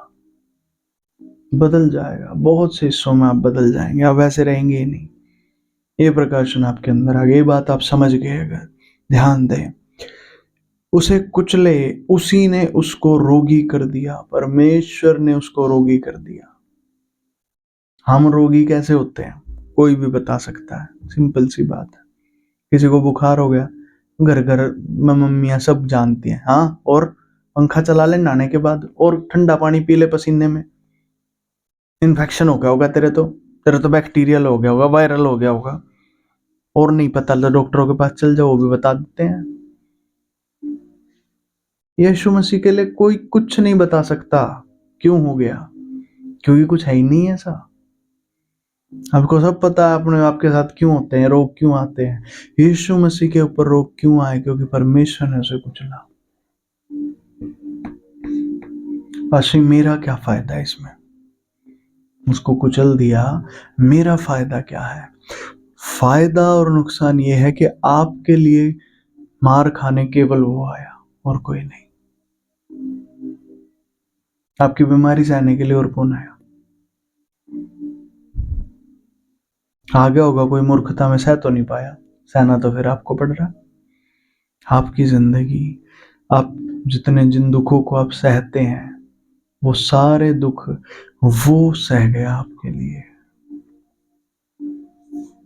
S1: बदल जाएगा। बहुत से हिस्सों में आप बदल जाएंगे, आप वैसे रहेंगे ही नहीं। ये प्रकाशन आपके अंदर आ गई, ये बात आप समझ गए। अगर ध्यान दें, उसे कुचले, उसी ने उसको रोगी कर दिया, परमेश्वर ने उसको रोगी कर दिया। हम रोगी कैसे होते हैं कोई भी बता सकता है, सिंपल सी बात है। किसी को बुखार हो गया, घर घर में मम्मियां सब जानती हैं, हाँ, और पंखा चला ले नहाने के बाद, और ठंडा पानी पी ले पसीने में, इन्फेक्शन हो गया होगा तेरे तो बैक्टीरियल हो गया होगा, वायरल हो गया होगा, और नहीं पता तो डॉक्टरों के पास चल जाओ, वो भी बता देते हैं। यीशु मसीह के लिए कोई कुछ नहीं बता सकता क्यों हो गया, क्योंकि कुछ है ही नहीं ऐसा। आपको सब पता है अपने आपके साथ क्यों होते हैं, रोग क्यों आते हैं। यीशु मसीह के ऊपर रोग क्यों आए? क्योंकि परमेश्वर ने उसे कुचला। पाशी, मेरा क्या फायदा है इसमें? उसको कुचल दिया, मेरा फायदा क्या है? फायदा और नुकसान ये है कि आपके लिए मार खाने केवल वो आया और कोई नहीं। आपकी बीमारी सहने के लिए और कौन आया? आ गया होगा कोई मूर्खता में, सह तो नहीं पाया, सहना तो फिर आपको पड़ रहा। आपकी जिंदगी, आप जिन दुखों को आप सहते हैं, वो सारे दुख वो सह गया आपके लिए।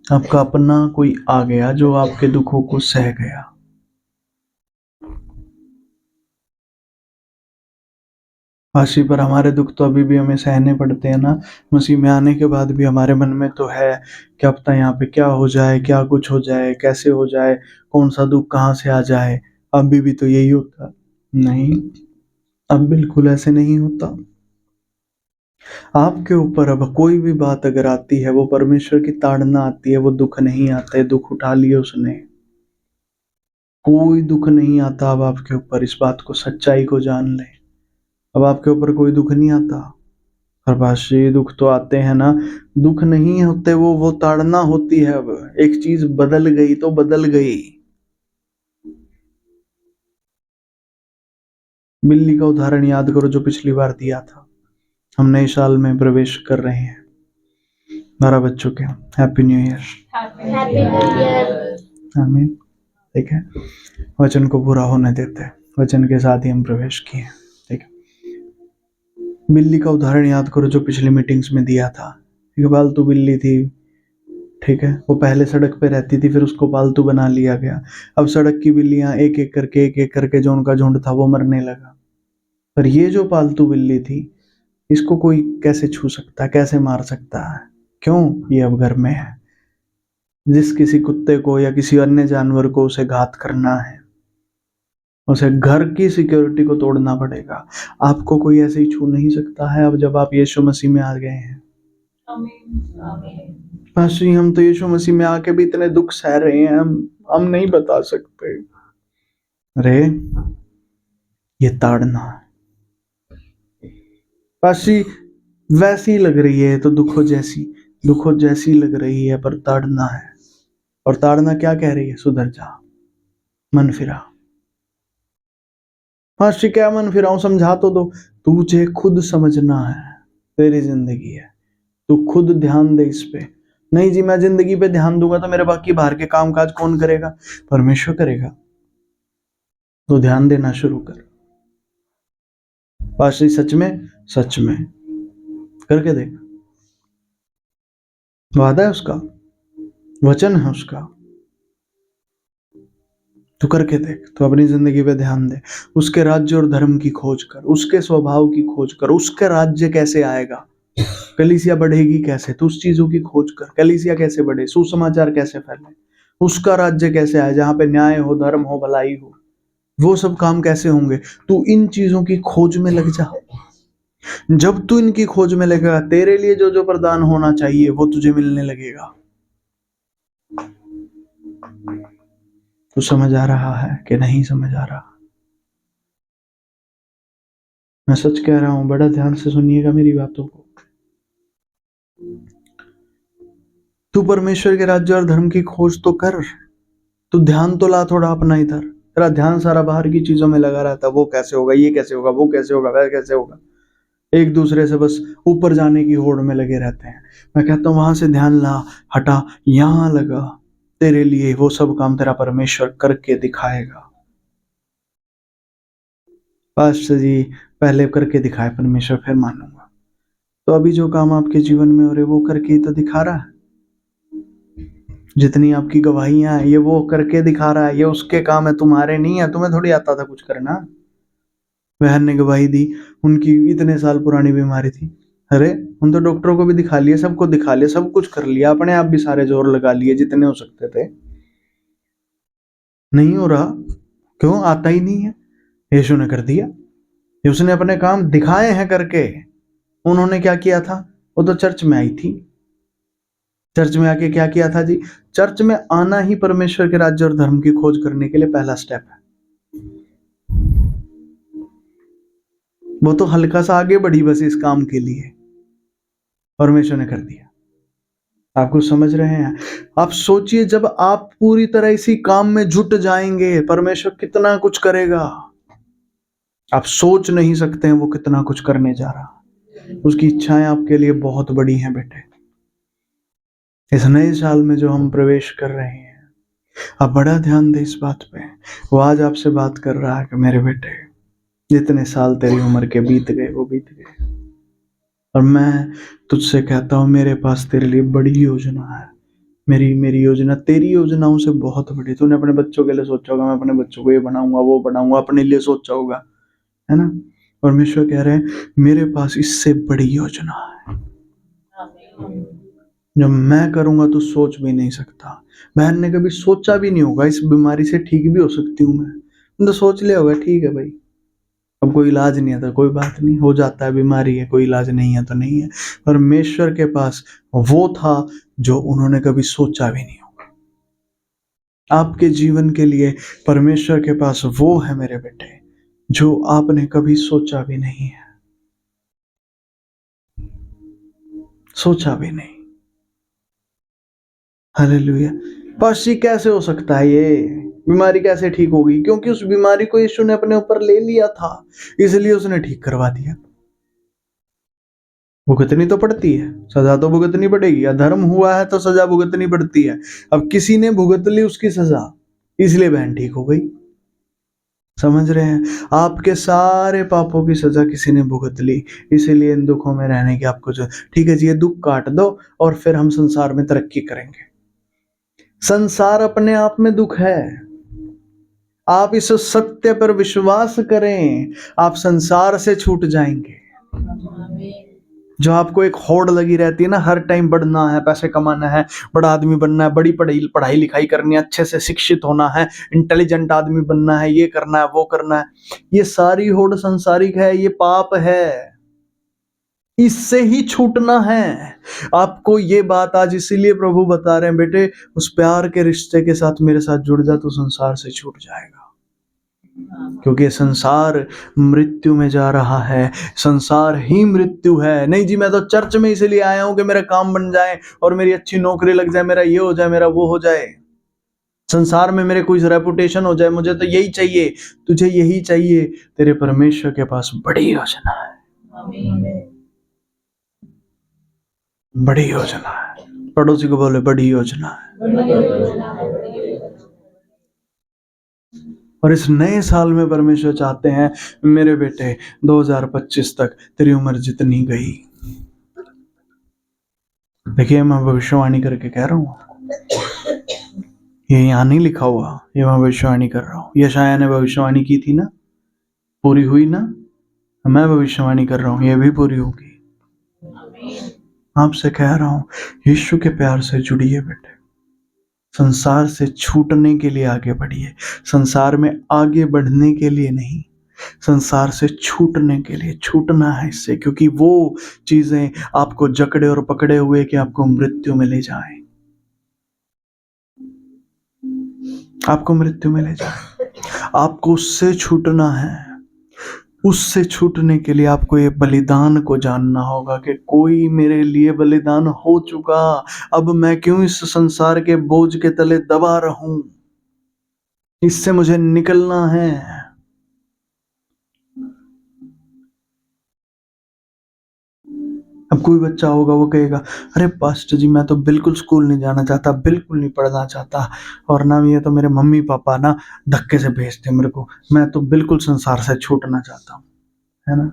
S1: आपका अपना कोई आ गया जो आपके दुखों को सह गया। काशी पर हमारे दुख तो अभी भी हमें सहने पड़ते हैं ना। मसीह में आने के बाद भी हमारे मन में तो है क्या पता यहाँ पे क्या हो जाए, क्या कुछ हो जाए, कैसे हो जाए, कौन सा दुख कहाँ से आ जाए। अभी भी तो यही होता नहीं। अब बिल्कुल ऐसे नहीं होता। आपके ऊपर अब कोई भी बात अगर आती है, वो परमेश्वर की ताड़ना आती है, वो दुख नहीं आता है। दुख उठा लिए उसने, कोई दुख नहीं आता अब आपके ऊपर। इस बात को, सच्चाई को जान ले। अब आपके ऊपर कोई दुख नहीं आता। प्रभाषी दुख तो आते हैं ना, दुख नहीं होते, वो ताड़ना होती है। अब एक चीज बदल गई तो बदल गई। बिल्ली का उदाहरण याद करो जो पिछली बार दिया था। हम नए साल में प्रवेश कर रहे हैं 12 बच्चों के। Happy new year. आमीन। ठीक है, वचन को पूरा होने देते हैं। वचन के साथ ही हम प्रवेश किए। ठीक है, बिल्ली का उदाहरण याद करो जो पिछली मीटिंग्स में दिया था। एक पालतू बिल्ली थी, ठीक है, वो पहले सड़क पे रहती थी, फिर उसको पालतू बना लिया गया। अब सड़क की बिल्लियां एक एक करके जो उनका झुंड था वो मरने लगा। पर ये जो पालतू बिल्ली थी, इसको कोई कैसे छू सकता है, कैसे मार सकता है? क्यों? ये अब घर में है। जिस किसी कुत्ते को या किसी अन्य जानवर को उसे घात करना है, उसे घर की सिक्योरिटी को तोड़ना पड़ेगा। आपको कोई ऐसे ही छू नहीं सकता है अब जब आप यीशु मसीह में आ गए हैं। पास्टर जी, हम तो यीशु मसीह में आके भी इतने दुख सह रहे हैं, हम नहीं बता सकते। अरे ये ताड़ना है। पास्टर जी, वैसी लग रही है तो दुखों जैसी लग रही है, पर ताड़ना है। और ताड़ना क्या कह रही है? सुधर जा, मन फिरा। पास्टर क्या मन फिराऊं, समझा तो दो। तुझे खुद समझना है, तेरी जिंदगी है, तू खुद ध्यान दे इस पे। नहीं जी, मैं जिंदगी पे ध्यान दूंगा तो मेरे बाकी बाहर के काम काज कौन करेगा? परमेश्वर करेगा। तो ध्यान देना शुरू कर। पास्टर सच में करके देख। वादा है उसका, वचन है उसका। तू करके देख, तो अपनी जिंदगी पे ध्यान दे। उसके राज्य और धर्म की खोज कर, उसके स्वभाव की खोज कर। उसका राज्य कैसे आएगा, कलीसिया बढ़ेगी कैसे, तो उस चीजों की खोज कर। कलीसिया कैसे बढ़े, सुसमाचार कैसे फैले, उसका राज्य कैसे आए, जहां पे न्याय हो, धर्म हो, भलाई हो, वो सब काम कैसे होंगे। तू इन चीजों की खोज में लग जा। जब तू इनकी खोज में लगेगा, तेरे लिए जो जो प्रदान होना चाहिए वो तुझे मिलने लगेगा। तू समझ आ रहा है कि नहीं समझ आ रहा? मैं सच कह रहा हूं, बड़ा ध्यान से सुनिएगा मेरी बातों को। तू परमेश्वर के राज्य और धर्म की खोज तो कर। तू ध्यान तो ला थोड़ा अपना इधर। तेरा ध्यान सारा बाहर की चीजों में लगा रहता है। वो कैसे होगा, ये कैसे होगा, वो कैसे होगा, वह कैसे होगा। एक दूसरे से बस ऊपर जाने की होड़ में लगे रहते हैं। मैं कहता हूं वहां से ध्यान ला, हटा, यहां लगा। तेरे लिए वो सब काम तेरा परमेश्वर करके दिखाएगा। पास्टर जी पहले करके दिखाए परमेश्वर, फिर मानूंगा। तो अभी जो काम आपके जीवन में हो रहे वो करके ही तो दिखा रहा है। जितनी आपकी गवाहियां हैं, ये वो करके दिखा रहा है। ये उसके काम है, तुम्हारे नहीं है। तुम्हें थोड़ी आता था कुछ करना। बहन ने गवाही दी, उनकी इतने साल पुरानी बीमारी थी। अरे उन तो डॉक्टरों को भी दिखा लिया, सबको दिखा लिया, सब कुछ कर लिया, अपने आप भी सारे जोर लगा लिए जितने हो सकते थे। नहीं हो रहा, क्यों? आता ही नहीं है। यीशु ने कर दिया। उसने अपने काम दिखाए हैं करके। उन्होंने क्या किया था? वो तो चर्च में आई थी। चर्च में आके क्या किया था जी? चर्च में आना ही परमेश्वर के राज्य और धर्म की खोज करने के लिए पहला स्टेप है। वो तो हल्का सा आगे बढ़ी बस इस काम के लिए, परमेश्वर ने कर दिया। आप कुछ समझ रहे हैं? आप सोचिए, जब आप पूरी तरह इसी काम में जुट जाएंगे, परमेश्वर कितना कुछ करेगा। आप सोच नहीं सकते हैं वो कितना कुछ करने जा रहा। उसकी इच्छाएं आपके लिए बहुत बड़ी हैं बेटे। इस नए साल में जो हम प्रवेश कर रहे हैं, आप बड़ा ध्यान दे इस बात पे। वो आज आपसे बात कर रहा है कि मेरे बेटे, जितने साल तेरी उम्र के बीत गए वो बीत गए, और मैं तुझसे कहता हूं मेरे पास तेरे लिए बड़ी योजना है। मेरी मेरी योजना तेरी योजनाओं से बहुत बड़ी। तूने अपने बच्चों के लिए सोचा होगा, मैं अपने बच्चों को ये बनाऊंगा वो बनाऊंगा, अपने लिए सोचा होगा, है ना। परमेश्वर कह रहे हैं मेरे पास इससे बड़ी योजना है, जब मैं करूंगा तो सोच भी नहीं सकता। बहन ने कभी सोचा भी नहीं होगा इस बीमारी से ठीक भी हो सकती हूँ मैं, तो सोच लिया होगा ठीक है भाई, अब कोई इलाज नहीं है तो कोई बात नहीं, हो जाता है, बीमारी है, कोई इलाज नहीं है तो नहीं है। परमेश्वर के पास वो था जो उन्होंने कभी सोचा भी नहीं होगा। आपके जीवन के लिए परमेश्वर के पास वो है मेरे बेटे जो आपने कभी सोचा भी नहीं है, सोचा भी नहीं। हालेलुया। पाशी कैसे हो सकता है, ये बीमारी कैसे ठीक होगी? क्योंकि उस बीमारी को यीशु ने अपने ऊपर ले लिया था, इसलिए उसने ठीक करवा दिया। भुगतनी तो पड़ती है, सजा तो भुगतनी पड़ेगी, अधर्म हुआ है तो सजा भुगतनी पड़ती है। अब किसी ने भुगत ली उसकी सजा, इसलिए बहन ठीक हो गई। समझ रहे हैं? आपके सारे पापों की सजा किसी ने भुगत ली, इसीलिए इन दुखों में रहने की आपको जो ठीक है जी, ये दुख काट दो और फिर हम संसार में तरक्की करेंगे। संसार अपने आप में दुख है। आप इस सत्य पर विश्वास करें, आप संसार से छूट जाएंगे। जो आपको एक होड़ लगी रहती है ना, हर टाइम बढ़ना है, पैसे कमाना है, बड़ा आदमी बनना है, बड़ी पढ़ाई लिखाई करनी है, अच्छे से शिक्षित होना है, इंटेलिजेंट आदमी बनना है, ये करना है वो करना है, ये सारी होड़ संसारिक है, ये पाप है, इससे ही छूटना है आपको। ये बात आज इसीलिए प्रभु बता रहे हैं, बेटे उस प्यार के रिश्ते के साथ मेरे साथ जुड़ जा तो संसार से छूट जाएगा। क्योंकि संसार मृत्यु में जा रहा है, संसार ही मृत्यु है। नहीं जी मैं तो चर्च में इसलिए आया हूं कि मेरा काम बन जाए और मेरी अच्छी नौकरी लग जाए, मेरा ये हो जाए, मेरा वो हो जाए, संसार में मेरे कोई रेपुटेशन हो जाए, मुझे तो यही चाहिए। तुझे यही चाहिए, तेरे परमेश्वर के पास बड़ी योजना है, बड़ी योजना है। पड़ोसी को बोले बड़ी योजना है। और इस नए साल में परमेश्वर चाहते हैं मेरे बेटे 2025 तक तेरी उम्र जितनी गई, देखिए मैं भविष्यवाणी करके कह रहा हूँ, ये यहाँ नहीं लिखा हुआ, ये मैं भविष्यवाणी कर रहा हूँ। यशायाह ने भविष्यवाणी की थी ना, पूरी हुई ना, मैं भविष्यवाणी कर रहा हूँ ये भी पूरी होगी। आपसे कह रहा हूँ यीशु के प्यार से जुड़िए बेटे, संसार से छूटने के लिए आगे बढ़िए, संसार में आगे बढ़ने के लिए नहीं, संसार से छूटने के लिए। छूटना है इससे, क्योंकि वो चीजें आपको जकड़े और पकड़े हुए कि आपको मृत्यु में ले जाएं, आपको मृत्यु में ले जाएं। आपको उससे छूटना है। उससे छूटने के लिए आपको ये बलिदान को जानना होगा कि कोई मेरे लिए बलिदान हो चुका, अब मैं क्यों इस संसार के बोझ के तले दबा रहूं, इससे मुझे निकलना है। अब कोई बच्चा होगा वो कहेगा अरे पास्टर जी मैं तो बिल्कुल स्कूल नहीं जाना चाहता, बिल्कुल नहीं पढ़ना चाहता, और ना ये तो मेरे मम्मी पापा ना धक्के से भेजते मेरे को, मैं तो बिल्कुल संसार से छूटना चाहता हूँ, है ना।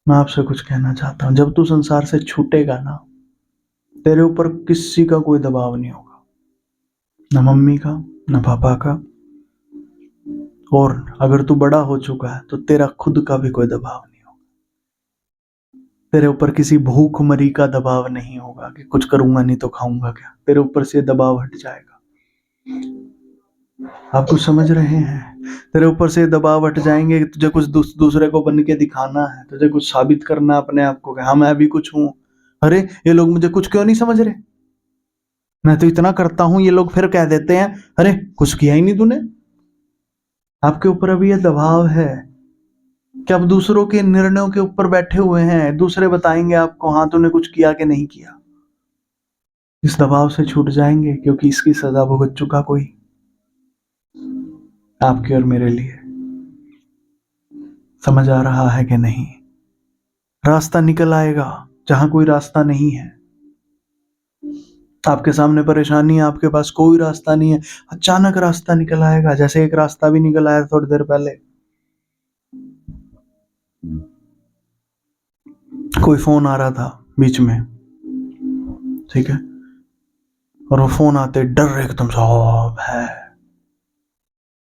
S1: मैं आपसे कुछ कहना चाहता हूँ, जब तू संसार से छूटेगा ना, तेरे ऊपर किसी का कोई दबाव नहीं होगा, ना मम्मी का ना पापा का, और अगर तू बड़ा हो चुका है तो तेरा खुद का भी कोई दबाव नहीं होगा। तेरे ऊपर किसी भूखमरी का दबाव नहीं होगा कि कुछ करूंगा नहीं तो खाऊंगा क्या, तेरे ऊपर से दबाव हट जाएगा। आप कुछ समझ रहे हैं? तेरे ऊपर से दबाव हट जाएंगे कि तुझे कुछ दूसरे को बन के दिखाना है, तुझे कुछ साबित करना अपने आप को कि हाँ मैं भी कुछ हूं। अरे ये लोग मुझे कुछ क्यों नहीं समझ रहे, मैं तो इतना करता हूं, ये लोग फिर कह देते हैं अरे कुछ किया ही नहीं तूने। आपके ऊपर अभी यह दबाव है कि आप दूसरों के निर्णयों के ऊपर बैठे हुए हैं, दूसरे बताएंगे आपको हाँ तूने कुछ किया कि नहीं किया। इस दबाव से छूट जाएंगे, क्योंकि इसकी सजा भुगत चुका कोई आपके और मेरे लिए। समझ आ रहा है कि नहीं? रास्ता निकल आएगा जहां कोई रास्ता नहीं है। आपके सामने परेशानी है, आपके पास कोई रास्ता नहीं है, अचानक रास्ता निकल आएगा, जैसे एक रास्ता भी निकल आया थोड़ी देर पहले। कोई फोन आ रहा था बीच में, ठीक है, और वो फोन आते डर एकदम सब है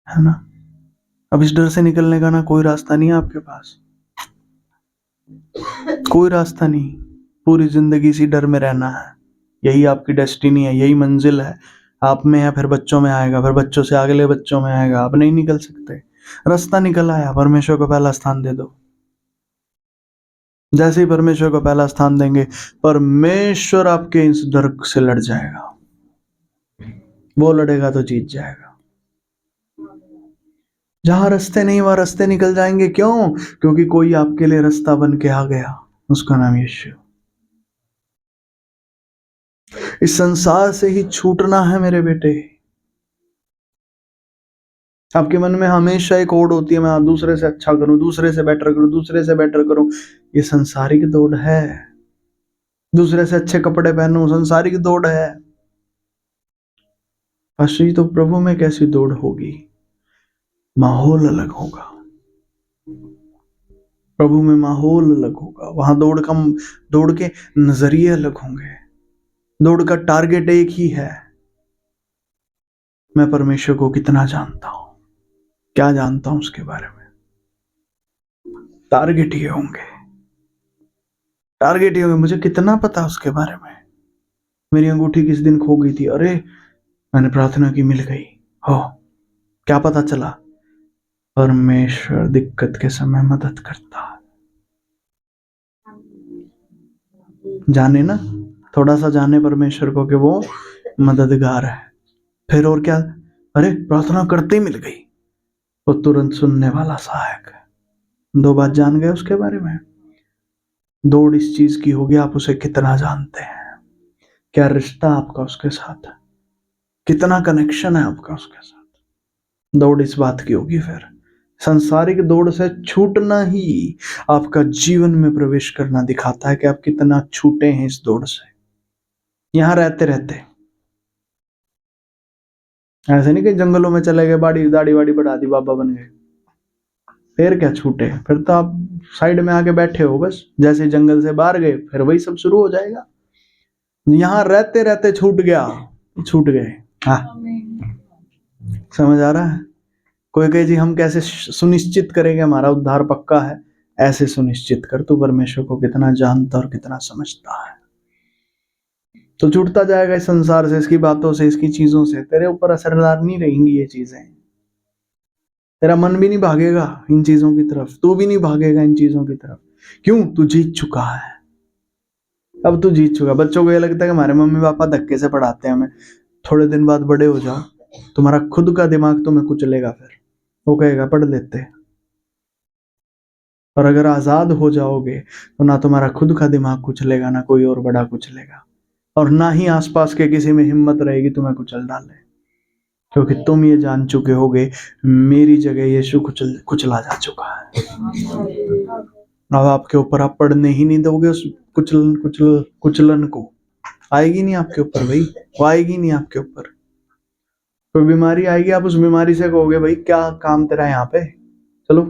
S1: ना। अब इस डर से निकलने का ना कोई रास्ता नहीं है आपके पास, कोई रास्ता नहीं। पूरी जिंदगी इसी डर में रहना है, यही आपकी डेस्टिनी है, यही मंजिल है। आप में है, फिर बच्चों में आएगा, फिर बच्चों से अगले बच्चों में आएगा। आप नहीं निकल सकते। रास्ता निकल आया, परमेश्वर को पहला स्थान दे दो। जैसे ही परमेश्वर को पहला स्थान देंगे, परमेश्वर आपके इस डर से लड़ जाएगा। वो लड़ेगा तो जीत जाएगा। जहां रास्ते नहीं वहां रास्ते निकल जाएंगे। क्यों? क्योंकि कोई आपके लिए रास्ता बन के आ गया, उसका नाम यीशु। इस संसार से ही छूटना है मेरे बेटे। आपके मन में हमेशा एक ओढ़ होती है, मैं दूसरे से अच्छा करूं, दूसरे से बेटर करूं, दूसरे से बेटर करूं। ये संसारिक दौड़ है। दूसरे से अच्छे कपड़े पहनूं, संसारिक दौड़ है। असली तो प्रभु में कैसी दौड़ होगी? माहौल अलग होगा। प्रभु में माहौल अलग होगा। वहां दौड़ के नजरिए अलग होंगे। दौड़ का टारगेट एक ही है, मैं परमेश्वर को कितना जानता हूं, क्या जानता हूं उसके बारे में। टारगेट ये होंगे, टारगेट ये होंगे, मुझे कितना पता उसके बारे में। मेरी अंगूठी किस दिन खो गई थी, अरे मैंने प्रार्थना की, मिल गई। हो क्या पता चला? परमेश्वर दिक्कत के समय मदद करता है। जाने ना, थोड़ा सा जाने परमेश्वर को कि वो मददगार है। फिर और क्या? अरे प्रार्थना करते ही मिल गई। वो तुरंत सुनने वाला सहायक है। 2 बात जान गए उसके बारे में। दौड़ इस चीज की होगी, आप उसे कितना जानते हैं, क्या रिश्ता आपका उसके साथ है, कितना कनेक्शन है आपका उसके साथ। दौड़ इस बात की होगी। फिर संसारिक दौड़ से छूटना ही आपका जीवन में प्रवेश करना दिखाता है कि आप कितना छूटे हैं इस दौड़ से। यहां रहते रहते ऐसे नहीं कि जंगलों में चले गए, दाढ़ी वाड़ी बढ़ा दी, बाबा बन गए, फिर क्या छूटे? फिर तो आप साइड में आके बैठे हो बस। जैसे जंगल से बाहर गए फिर वही सब शुरू हो जाएगा। यहां रहते रहते छूट गया, छूट गए। हाँ, समझ आ रहा है? कोई कहे जी हम कैसे सुनिश्चित करेंगे हमारा उद्धार पक्का है? ऐसे सुनिश्चित कर, तू परमेश्वर को कितना जानता और कितना समझता है। तो छूटता जाएगा इस संसार से, इसकी बातों से, इसकी चीजों से। तेरे ऊपर असरदार नहीं रहेंगी ये चीजें। तेरा मन भी नहीं भागेगा इन चीजों की तरफ, तू भी नहीं भागेगा इन चीजों की तरफ। क्यों? तू जीत चुका है। अब तू जीत चुका। बच्चों को ये लगता है कि हमारे मम्मी पापा धक्के से पढ़ाते हैं हमें, थोड़े दिन बाद बड़े हो जाओ, तुम्हारा खुद का दिमाग तुम्हें कुचलेगा। फिर वो कहेगा पढ़ लेते। और अगर आजाद हो जाओगे तो ना तुम्हारा खुद का दिमाग कुचलेगा, ना कोई और बड़ा कुचलेगा, और ना ही आसपास के किसी में हिम्मत रहेगी तुम्हें कुचल डाले। क्योंकि तुम ये जान चुके होगे मेरी जगह यीशु कुचला जा चुका है। अब आपके ऊपर आप पढ़ने ही नहीं दोगे उस कुचलन को। आएगी नहीं आपके ऊपर भाई, वो आएगी नहीं आपके ऊपर। कोई बीमारी आएगी, आप उस बीमारी से कहोगे भाई क्या काम तेरा यहाँ पे, चलो,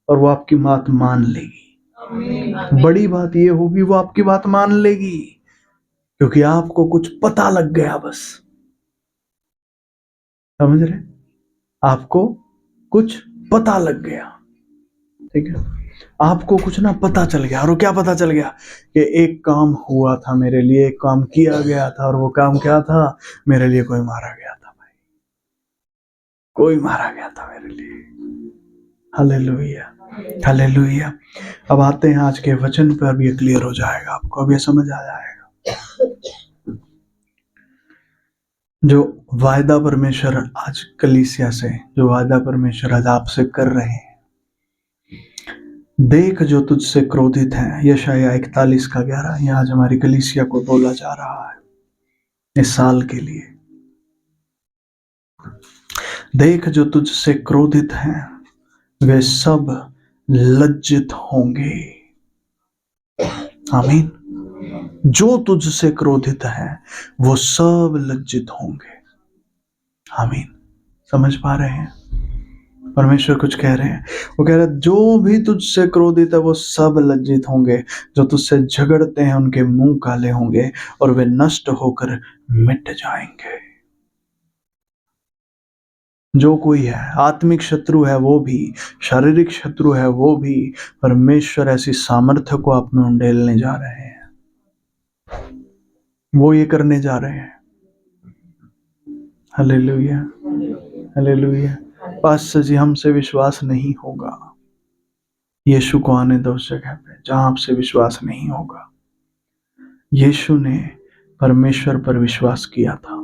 S1: और वो आपकी बात मान लेगी। बड़ी बात ये होगी वो आपकी बात मान लेगी, क्योंकि आपको कुछ पता लग गया। बस समझ रहे? आपको कुछ पता लग गया, ठीक है? आपको कुछ ना पता चल गया। और वो क्या पता चल गया? कि एक काम हुआ था मेरे लिए, एक काम किया गया था, और वो काम क्या था? मेरे लिए कोई मारा गया था भाई, कोई मारा गया था मेरे लिए। Hallelujah, hallelujah. अब आते हैं आज के वचन पर, अब ये क्लियर हो जाएगा आपको, अब ये समझ आ जाएगा। जो वायदा परमेश्वर आज कलीसिया से, जो वायदा परमेश्वर आज आपसे कर रहे हैं, देख जो तुझसे क्रोधित है, यशायाह 41:11, यह आज हमारी कलीसिया को बोला जा रहा है इस साल के लिए। देख जो तुझसे क्रोधित हैं वे सब लज्जित होंगे। आमीन। जो तुझसे क्रोधित है वो सब लज्जित होंगे। आमीन। समझ पा रहे हैं? परमेश्वर कुछ कह रहे हैं। वो कह रहे हैं जो भी तुझसे क्रोधित है वो सब लज्जित होंगे, जो तुझसे झगड़ते हैं उनके मुंह काले होंगे और वे नष्ट होकर मिट जाएंगे। जो कोई है, आत्मिक शत्रु है वो भी, शारीरिक शत्रु है वो भी, परमेश्वर ऐसी सामर्थ्य को आप में उंडेलने जा रहे हैं। वो ये करने जा रहे हैं। Hallelujah, hallelujah. पास्टर जी हमसे विश्वास नहीं होगा। यीशु को आने दो उस जगह पे जहां आपसे विश्वास नहीं होगा। यीशु ने परमेश्वर पर विश्वास किया था।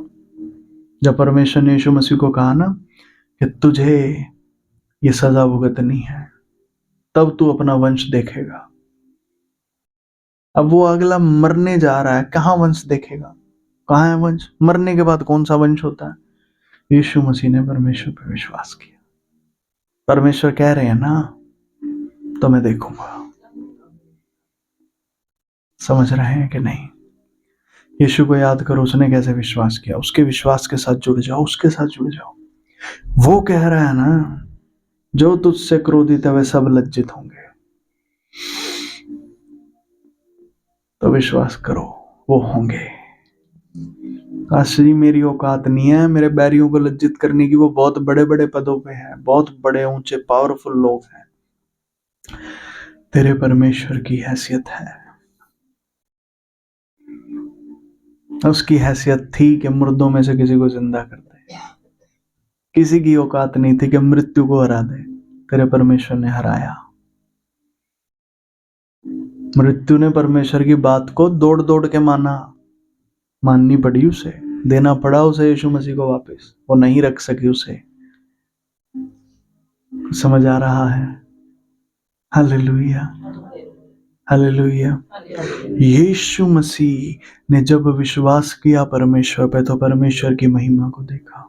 S1: जब परमेश्वर ने यीशु मसीह को कहा ना कि तुझे ये सजा भुगतनी है, तब तू अपना वंश देखेगा। अब वो अगला मरने जा रहा है, कहाँ वंश देखेगा? कहाँ है वंश? मरने के बाद कौन सा वंश होता है? यीशु मसीह ने परमेश्वर पर विश्वास किया। परमेश्वर कह रहे हैं ना, तो मैं देखूंगा। समझ रहे हैं कि नहीं? यीशु को याद करो, उसने कैसे विश्वास किया। उसके विश्वास के साथ जुड़ जाओ, उसके साथ जुड़ जाओ। वो कह रहा है ना, जो तुझसे क्रोधित है वे सब लज्जित होंगे। तो विश्वास करो, वो होंगे। असली मेरी औकात नहीं है मेरे बैरियों को लज्जित करने की। वो बहुत बड़े बड़े पदों पे हैं, बहुत बड़े ऊंचे पावरफुल लोग हैं। तेरे परमेश्वर की हैसियत है। उसकी हैसियत थी कि मुर्दों में से किसी को जिंदा कर दे। किसी की औकात नहीं थी कि मृत्यु को हरा दे। तेरे परमेश्वर ने हराया। मृत्यु ने परमेश्वर की बात को दौड़ दौड़ के माननी पड़ी उसे, देना पड़ा उसे यीशु मसीह को वापस। वो नहीं रख सकी उसे। समझ आ रहा है? Hallelujah, hallelujah. यीशु मसीह ने जब विश्वास किया परमेश्वर पे, तो परमेश्वर की महिमा को देखा।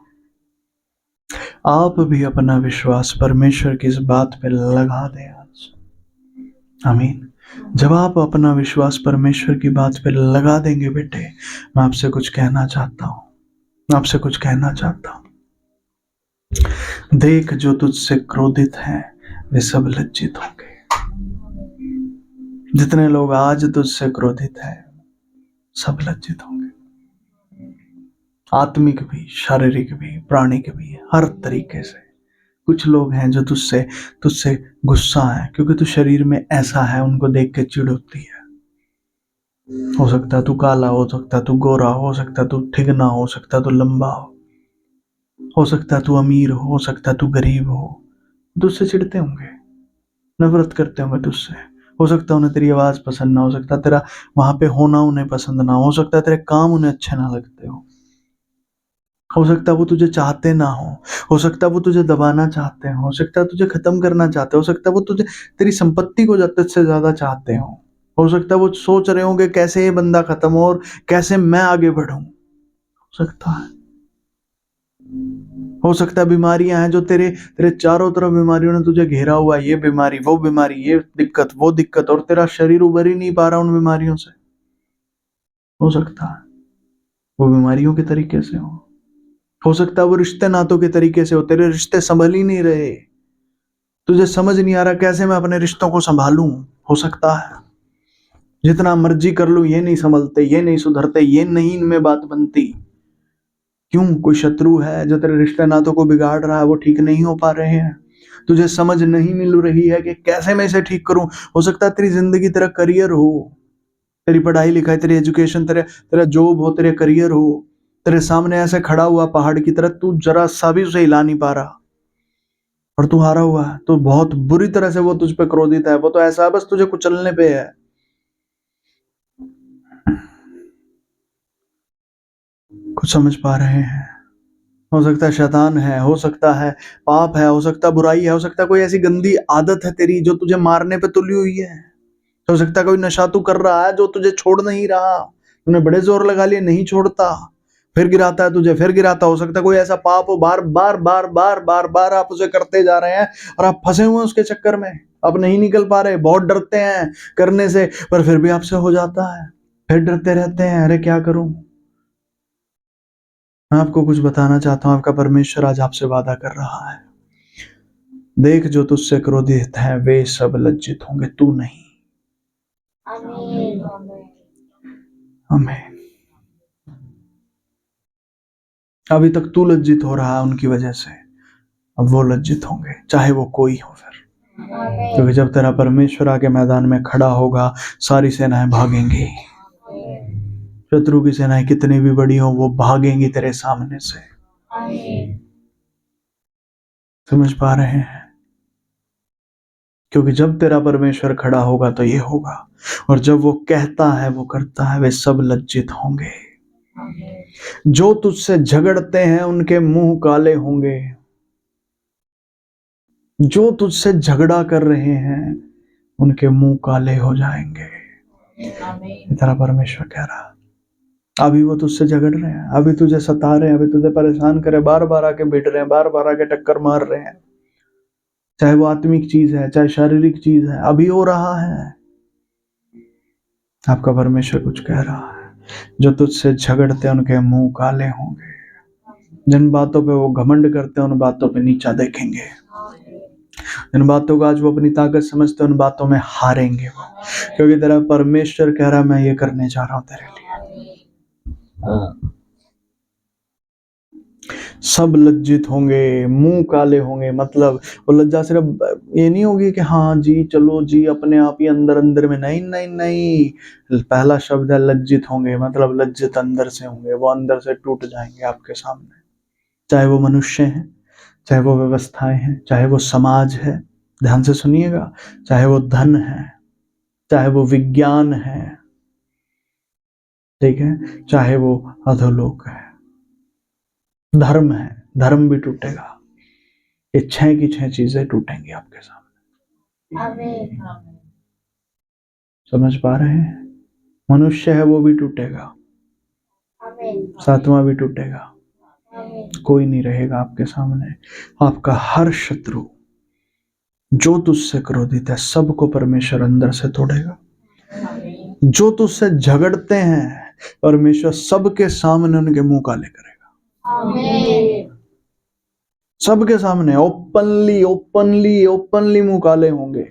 S1: आप भी अपना विश्वास परमेश्वर की इस बात पे लगा दें आज। आमीन। जब आप अपना विश्वास परमेश्वर की बात पे लगा देंगे बेटे, मैं आपसे कुछ कहना चाहता हूं, मैं आपसे कुछ कहना चाहता हूं। देख, जो तुझसे क्रोधित हैं वे सब लज्जित होंगे। जितने लोग आज तुझसे क्रोधित हैं सब लज्जित होंगे। आत्मिक भी, शारीरिक भी, प्राणिक भी, हर तरीके से। कुछ लोग हैं जो तुझसे तुझसे गुस्सा है क्योंकि तू शरीर में ऐसा है, उनको देख के चिढ़ होती है। हो सकता है तू काला, हो सकता है तू गोरा, हो सकता है तू ठिगना, हो सकता है तू लंबा हो सकता है तू अमीर हो सकता है तू गरीब हो। तुझसे चिढ़ते होंगे, नफरत करते होंगे तुझसे। हो सकता है उन्हें तेरी आवाज पसंद ना, हो सकता है तेरा वहां पे होना उन्हें पसंद ना, हो सकता है तेरे काम उन्हें अच्छे ना लगते हो सकता है वो तुझे चाहते ना हो सकता है वो तुझे दबाना चाहते हो सकता है तुझे खत्म करना चाहते हो सकता है वो तुझे तेरी संपत्ति को ज्यादा से ज्यादा चाहते हो सकता है वो सोच रहे होंगे कैसे ये बंदा खत्म हो और कैसे मैं आगे बढ़ूं। हो सकता है बीमारियां हैं जो तेरे तेरे चारों तरफ बीमारियों ने तुझे घेरा हुआ है। ये बीमारी, वो बीमारी, ये दिक्कत, वो दिक्कत, और तेरा शरीर उबर ही नहीं पा रहा उन बीमारियों से। हो सकता है वो बीमारियों के तरीके से हो सकता है वो रिश्ते नातों के तरीके से हो। तेरे रिश्ते संभल ही नहीं रहे, तुझे समझ नहीं आ रहा कैसे मैं अपने रिश्तों को संभालूं। हो सकता है जितना मर्जी कर लूं ये नहीं संभलते, ये नहीं सुधरते, ये नहीं इनमें बात बनती। क्यों? कोई शत्रु है जो तेरे रिश्ते नातों को बिगाड़ रहा है, वो ठीक नहीं हो पा रहे हैं। तुझे समझ नहीं मिल रही है कि कैसे मैं इसे ठीक करूं। हो सकता है तेरी जिंदगी, तेरा करियर हो, तेरी पढ़ाई लिखाई, तेरी एजुकेशन, तेरा जॉब हो, तेरे करियर हो, तेरे सामने ऐसे खड़ा हुआ पहाड़ की तरह, तू जरा सा भी उसे हिला नहीं पा रहा और तू हारा हुआ है। तो बहुत बुरी तरह से वो तुझ पे क्रोधित है। वो तो ऐसा है बस तुझे कुचलने पे है। कुछ समझ पा रहे हैं? हो सकता है शैतान है, हो सकता है पाप है, हो सकता है बुराई है, हो सकता है कोई ऐसी गंदी आदत है तेरी जो तुझे मारने पे तुली हुई है। हो सकता है कोई नशा तू कर रहा है जो तुझे छोड़ नहीं रहा। तूने बड़े जोर लगा लिए, नहीं छोड़ता, फिर गिराता है तुझे, फिर गिराता। हो सकता है कोई ऐसा पाप हो, बार बार बार बार बार बार आप उसे करते जा रहे हैं और आप फंसे हुए हैं उसके चक्कर में। आप नहीं निकल पा रहे, बहुत डरते हैं करने से, पर फिर भी आपसे हो जाता है। फिर डरते रहते हैं, अरे क्या करूं। मैं आपको कुछ बताना चाहता हूं, आपका परमेश्वर आज आपसे वादा कर रहा है। देख जो तुझसे क्रोधित हैं वे सब लज्जित होंगे, तू नहीं। आमीन। अभी तक तू लज्जित हो रहा है उनकी वजह से, अब वो लज्जित होंगे, चाहे वो कोई हो फिर। क्योंकि जब तेरा परमेश्वर आके मैदान में खड़ा होगा, सारी सेनाएं भागेंगी। शत्रु की सेनाएं कितनी भी बड़ी हो, वो भागेंगी तेरे सामने से। समझ पा रहे हैं? क्योंकि जब तेरा परमेश्वर खड़ा होगा तो ये होगा, और जब वो कहता है वो करता है, वे सब लज्जित होंगे। जो तुझसे झगड़ते हैं उनके मुंह काले होंगे। जो तुझसे झगड़ा कर रहे हैं उनके मुंह काले हो जाएंगे। तेरा परमेश्वर कह रहा, अभी वो तुझसे झगड़ रहे हैं, अभी तुझे सता रहे हैं, अभी तुझे परेशान करे, बार बार आके भिड़ रहे हैं, बार बार आके टक्कर मार रहे हैं, चाहे वो आत्मिक चीज है चाहे शारीरिक चीज है, अभी हो रहा है। आपका परमेश्वर कुछ कह रहा है, जो तुझसे झगड़ते हैं उनके मुंह काले होंगे। जिन बातों पे वो घमंड करते हैं उन बातों पे नीचा देखेंगे। जिन बातों को आज वो अपनी ताकत समझते हैं उन बातों में हारेंगे वो, क्योंकि तेरा परमेश्वर कह रहा है मैं ये करने जा रहा हूं तेरे लिए। सब लज्जित होंगे, मुंह काले होंगे। मतलब वो लज्जा सिर्फ ये नहीं होगी कि हाँ जी चलो जी अपने आप ही अंदर अंदर में, नहीं नहीं नहीं। पहला शब्द है लज्जित होंगे, मतलब लज्जित अंदर से होंगे, वो अंदर से टूट जाएंगे आपके सामने। चाहे वो मनुष्य हैं, चाहे वो व्यवस्थाएं हैं, चाहे वो समाज है, ध्यान से सुनिएगा, चाहे वो धन है, चाहे वो विज्ञान है, ठीक है, चाहे वो अधोलोक है, धर्म है, धर्म भी टूटेगा। ये 6 की 6 चीजें टूटेंगी आपके सामने। समझ पा रहे हैं? मनुष्य है वो भी टूटेगा, 7वां भी टूटेगा, कोई नहीं रहेगा आपके सामने। आपका हर शत्रु जो तुझसे क्रोधित है सबको परमेश्वर अंदर से तोड़ेगा। जो तुझसे झगड़ते हैं परमेश्वर सबके सामने उनके मुंह काले करेगा। सबके सामने ओपनली ओपनली ओपनली मुंह काले होंगे,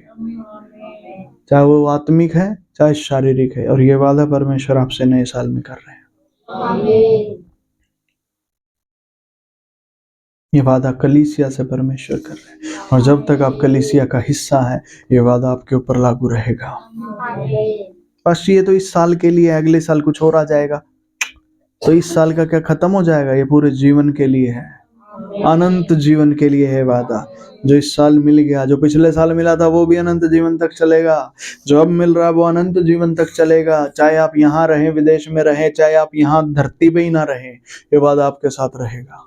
S1: चाहे वो आत्मिक है चाहे शारीरिक है। और ये वादा परमेश्वर आपसे नए साल में कर रहे हैं। ये वादा कलीसिया से परमेश्वर कर रहे हैं, और जब तक आप कलीसिया का हिस्सा है ये वादा आपके ऊपर लागू रहेगा। बस ये तो इस साल के लिए, अगले साल कुछ और आ जाएगा तो इस साल का क्या खत्म हो जाएगा? ये पूरे जीवन के लिए है, अनंत जीवन के लिए है वादा। जो इस साल मिल गया, जो पिछले साल मिला था वो भी अनंत जीवन तक चलेगा, जो अब मिल रहा है वो अनंत जीवन तक चलेगा। चाहे आप यहाँ रहें, विदेश में रहें, चाहे आप यहाँ धरती पे ही ना रहें, ये वादा आपके साथ रहेगा,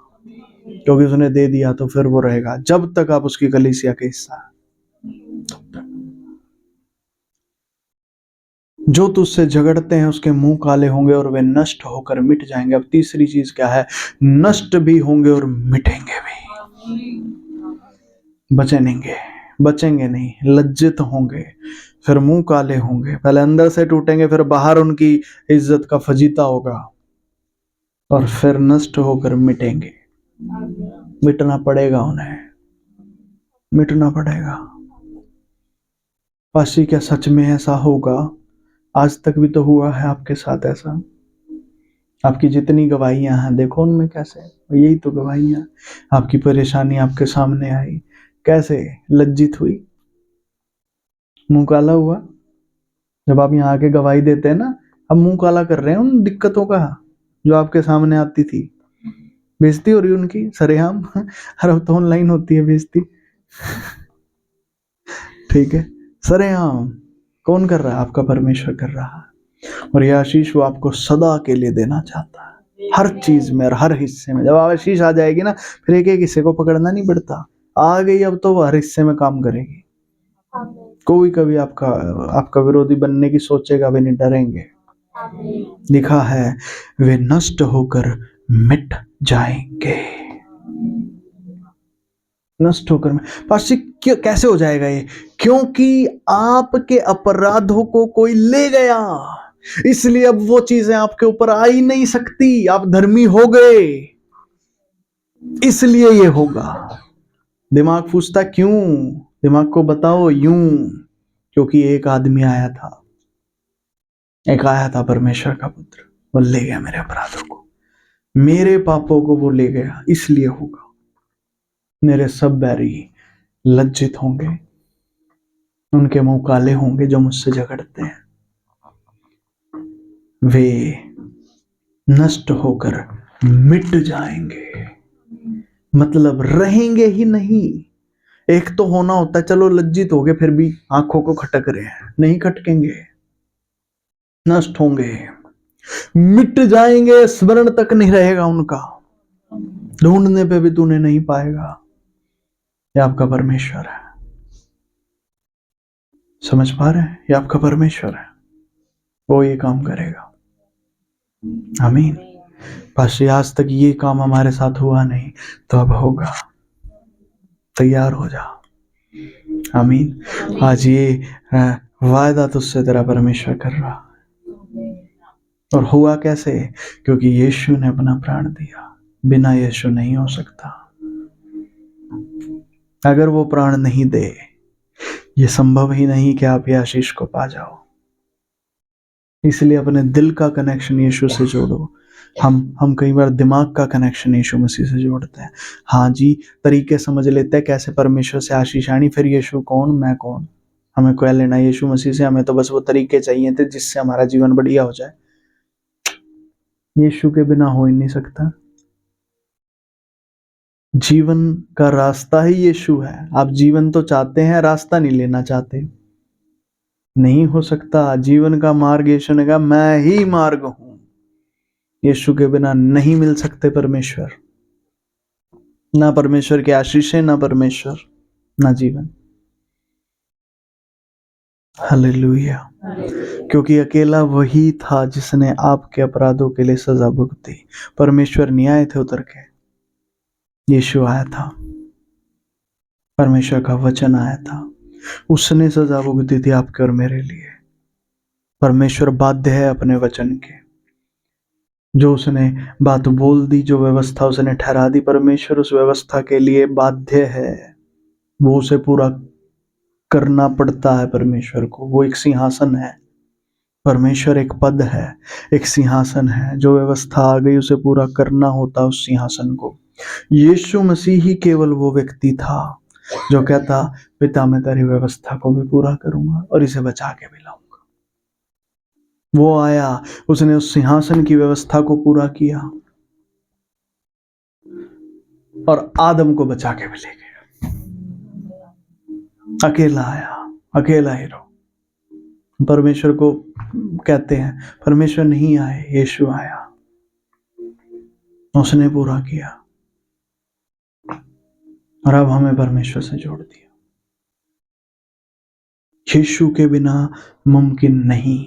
S1: क्योंकि उसने दे दिया तो फिर वो रहेगा जब तक आप उसकी कलीसिया के हिस्सा। जो तुझसे झगड़ते हैं उसके मुंह काले होंगे और वे नष्ट होकर मिट जाएंगे। अब तीसरी चीज क्या है? नष्ट भी होंगे और मिटेंगे भी। बचेंगे नहीं, लज्जित होंगे, फिर मुंह काले होंगे। पहले अंदर से टूटेंगे, फिर बाहर उनकी इज्जत का फजीता होगा, और फिर नष्ट होकर मिटेंगे। मिटना पड़ेगा उन्हें, मिटना पड़ेगा। पाशी क्या सच में ऐसा होगा? आज तक भी तो हुआ है आपके साथ ऐसा। आपकी जितनी गवाहियां हैं देखो उनमें कैसे, यही तो गवाहियां। आपकी परेशानी आपके सामने आई, कैसे लज्जित हुई, मुंह काला हुआ। जब आप यहाँ आके गवाही देते हैं ना, अब मुंह काला कर रहे हैं उन दिक्कतों का जो आपके सामने आती थी। बेइज्जती हो रही उनकी सरेआम। हर अब तो ऑनलाइन होती है बेइज्जती। ठीक है, सरेआम कौन कर रहा है? आपका परमेश्वर कर रहा है। और यह आशीष वो आपको सदा के लिए देना चाहता है, हर चीज में और हर हिस्से में। जब आशीष आ जाएगी ना, फिर एक एक हिस्से को पकड़ना नहीं पड़ता। आ गई अब तो वो हर हिस्से में काम करेगी। कोई कभी आपका विरोधी बनने की सोचेगा भी नहीं, डरेंगे। लिखा है वे नष्ट होकर मिट जाएंगे। नष्ट होकर पास कैसे हो जाएगा ये? क्योंकि आपके अपराधों को कोई ले गया, इसलिए अब वो चीजें आपके ऊपर आ ही नहीं सकती। आप धर्मी हो गए, इसलिए ये होगा। दिमाग पूछता क्यों? दिमाग को बताओ यूं, क्योंकि एक आदमी आया था, एक आया था परमेश्वर का पुत्र, वो ले गया मेरे अपराधों को, मेरे पापों को वो ले गया, इसलिए होगा मेरे सब बैरी लज्जित होंगे, उनके मुंह काले होंगे जो मुझसे झगड़ते हैं, वे नष्ट होकर मिट जाएंगे। मतलब रहेंगे ही नहीं। एक तो होना होता है चलो लज्जित हो गए फिर भी आंखों को खटक रहे हैं, नहीं खटकेंगे, नष्ट होंगे, मिट जाएंगे, स्मरण तक नहीं रहेगा उनका, ढूंढने पे भी तूने नहीं पाएगा। ये आपका परमेश्वर है, समझ पा रहे हैं? ये आपका परमेश्वर है, वो ये काम करेगा। आमीन। पास आज तक ये काम हमारे साथ हुआ नहीं, तो अब होगा, तैयार हो जा। आमीन। आज ये वायदा तुझसे तेरा परमेश्वर कर रहा, और हुआ कैसे? क्योंकि यीशु ने अपना प्राण दिया, बिना यीशु नहीं हो सकता। अगर वो प्राण नहीं दे, ये संभव ही नहीं कि आप ये आशीष को पा जाओ। इसलिए अपने दिल का कनेक्शन यीशु से जोड़ो। हम कई बार दिमाग का कनेक्शन यीशु मसीह से जोड़ते हैं। हाँ जी, तरीके समझ लेते हैं कैसे परमेश्वर से आशीष आनी, फिर यीशु कौन, मैं कौन, हमें क्या लेना यीशु मसीह से, हमें तो बस वो तरीके चाहिए थे जिससे हमारा जीवन बढ़िया हो जाए। यीशु के बिना हो ही नहीं सकता। जीवन का रास्ता ही यीशु है। आप जीवन तो चाहते हैं, रास्ता नहीं लेना चाहते, नहीं हो सकता। जीवन का मार्ग यीशु ने कहा मैं ही मार्ग हूं। यीशु के बिना नहीं मिल सकते परमेश्वर, ना परमेश्वर की आशीषें, ना परमेश्वर, ना जीवन। हालेलुया। क्योंकि अकेला वही था जिसने आपके अपराधों के लिए सजा भुगती। परमेश्वर नहीं आए थे उतर के, यीशु आया था, परमेश्वर का वचन आया था, उसने सजा भुगती थी आपके और मेरे लिए। परमेश्वर बाध्य है अपने वचन के, जो उसने बात बोल दी, जो व्यवस्था उसने ठहरा दी, परमेश्वर उस व्यवस्था के लिए बाध्य है, वो उसे पूरा करना पड़ता है परमेश्वर को। वो एक सिंहासन है, परमेश्वर एक पद है, एक सिंहासन है, जो व्यवस्था आ गई उसे पूरा करना होता उस सिंहासन को। यीशु मसीह ही केवल वो व्यक्ति था जो कहता पिता मैं तेरी व्यवस्था को भी पूरा करूंगा और इसे बचा के भी लाऊंगा। वो आया, उसने उस सिंहासन की व्यवस्था को पूरा किया और आदम को बचा के भी ले गया। अकेला आया, अकेला हीरो। परमेश्वर को कहते हैं परमेश्वर नहीं आए, यीशु आया, उसने पूरा किया और अब हमें परमेश्वर से जोड़ दिया। यीशु के बिना मुमकिन नहीं।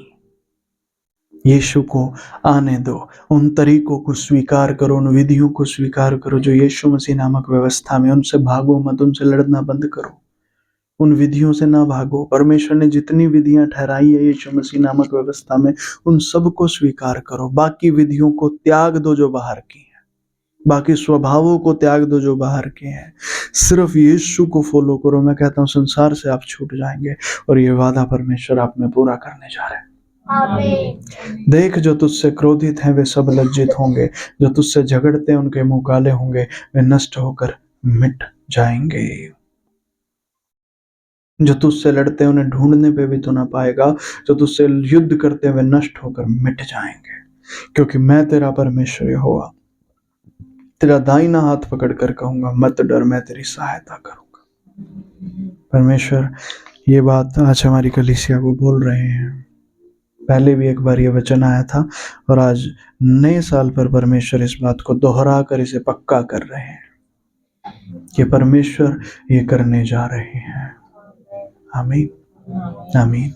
S1: यीशु को आने दो, उन तरीकों को स्वीकार करो, उन विधियों को स्वीकार करो जो यीशु मसीह नामक व्यवस्था में। उनसे भागो मत, उनसे लड़ना बंद करो, उन विधियों से ना भागो। परमेश्वर ने जितनी विधियां ठहराई है यीशु मसीह नामक व्यवस्था में, उन सब को स्वीकार करो। बाकी विधियों को त्याग दो जो बाहर की हैं, बाकी स्वभावों को त्याग दो जो बाहर के हैं, सिर्फ यीशु को फॉलो करो। मैं कहता हूं संसार से आप छूट जाएंगे और ये वादा परमेश्वर आप में पूरा करने जा रहे हैं। आमीन। देख जो तुझसे क्रोधित हैं वे सब लज्जित होंगे, जो तुझसे झगड़ते हैं उनके मुंह काले होंगे, वे नष्ट होकर मिट जाएंगे। जो तुझसे लड़ते हैं उन्हें ढूंढने पे भी तो ना पाएगा, जो तुझसे युद्ध करते हैं वे नष्ट होकर मिट जाएंगे। क्योंकि मैं तेरा परमेश्वर यहोवा तेरा दाहिना हाथ पकड़ कर कहूंगा मत डर, मैं तेरी सहायता करूंगा। परमेश्वर ये बात आज हमारी कलीसिया को बोल रहे हैं। पहले भी एक बार ये वचन आया था और आज नए साल पर परमेश्वर इस बात को दोहरा कर इसे पक्का कर रहे हैं कि परमेश्वर ये करने जा रहे हैं। आमीन, आमीन।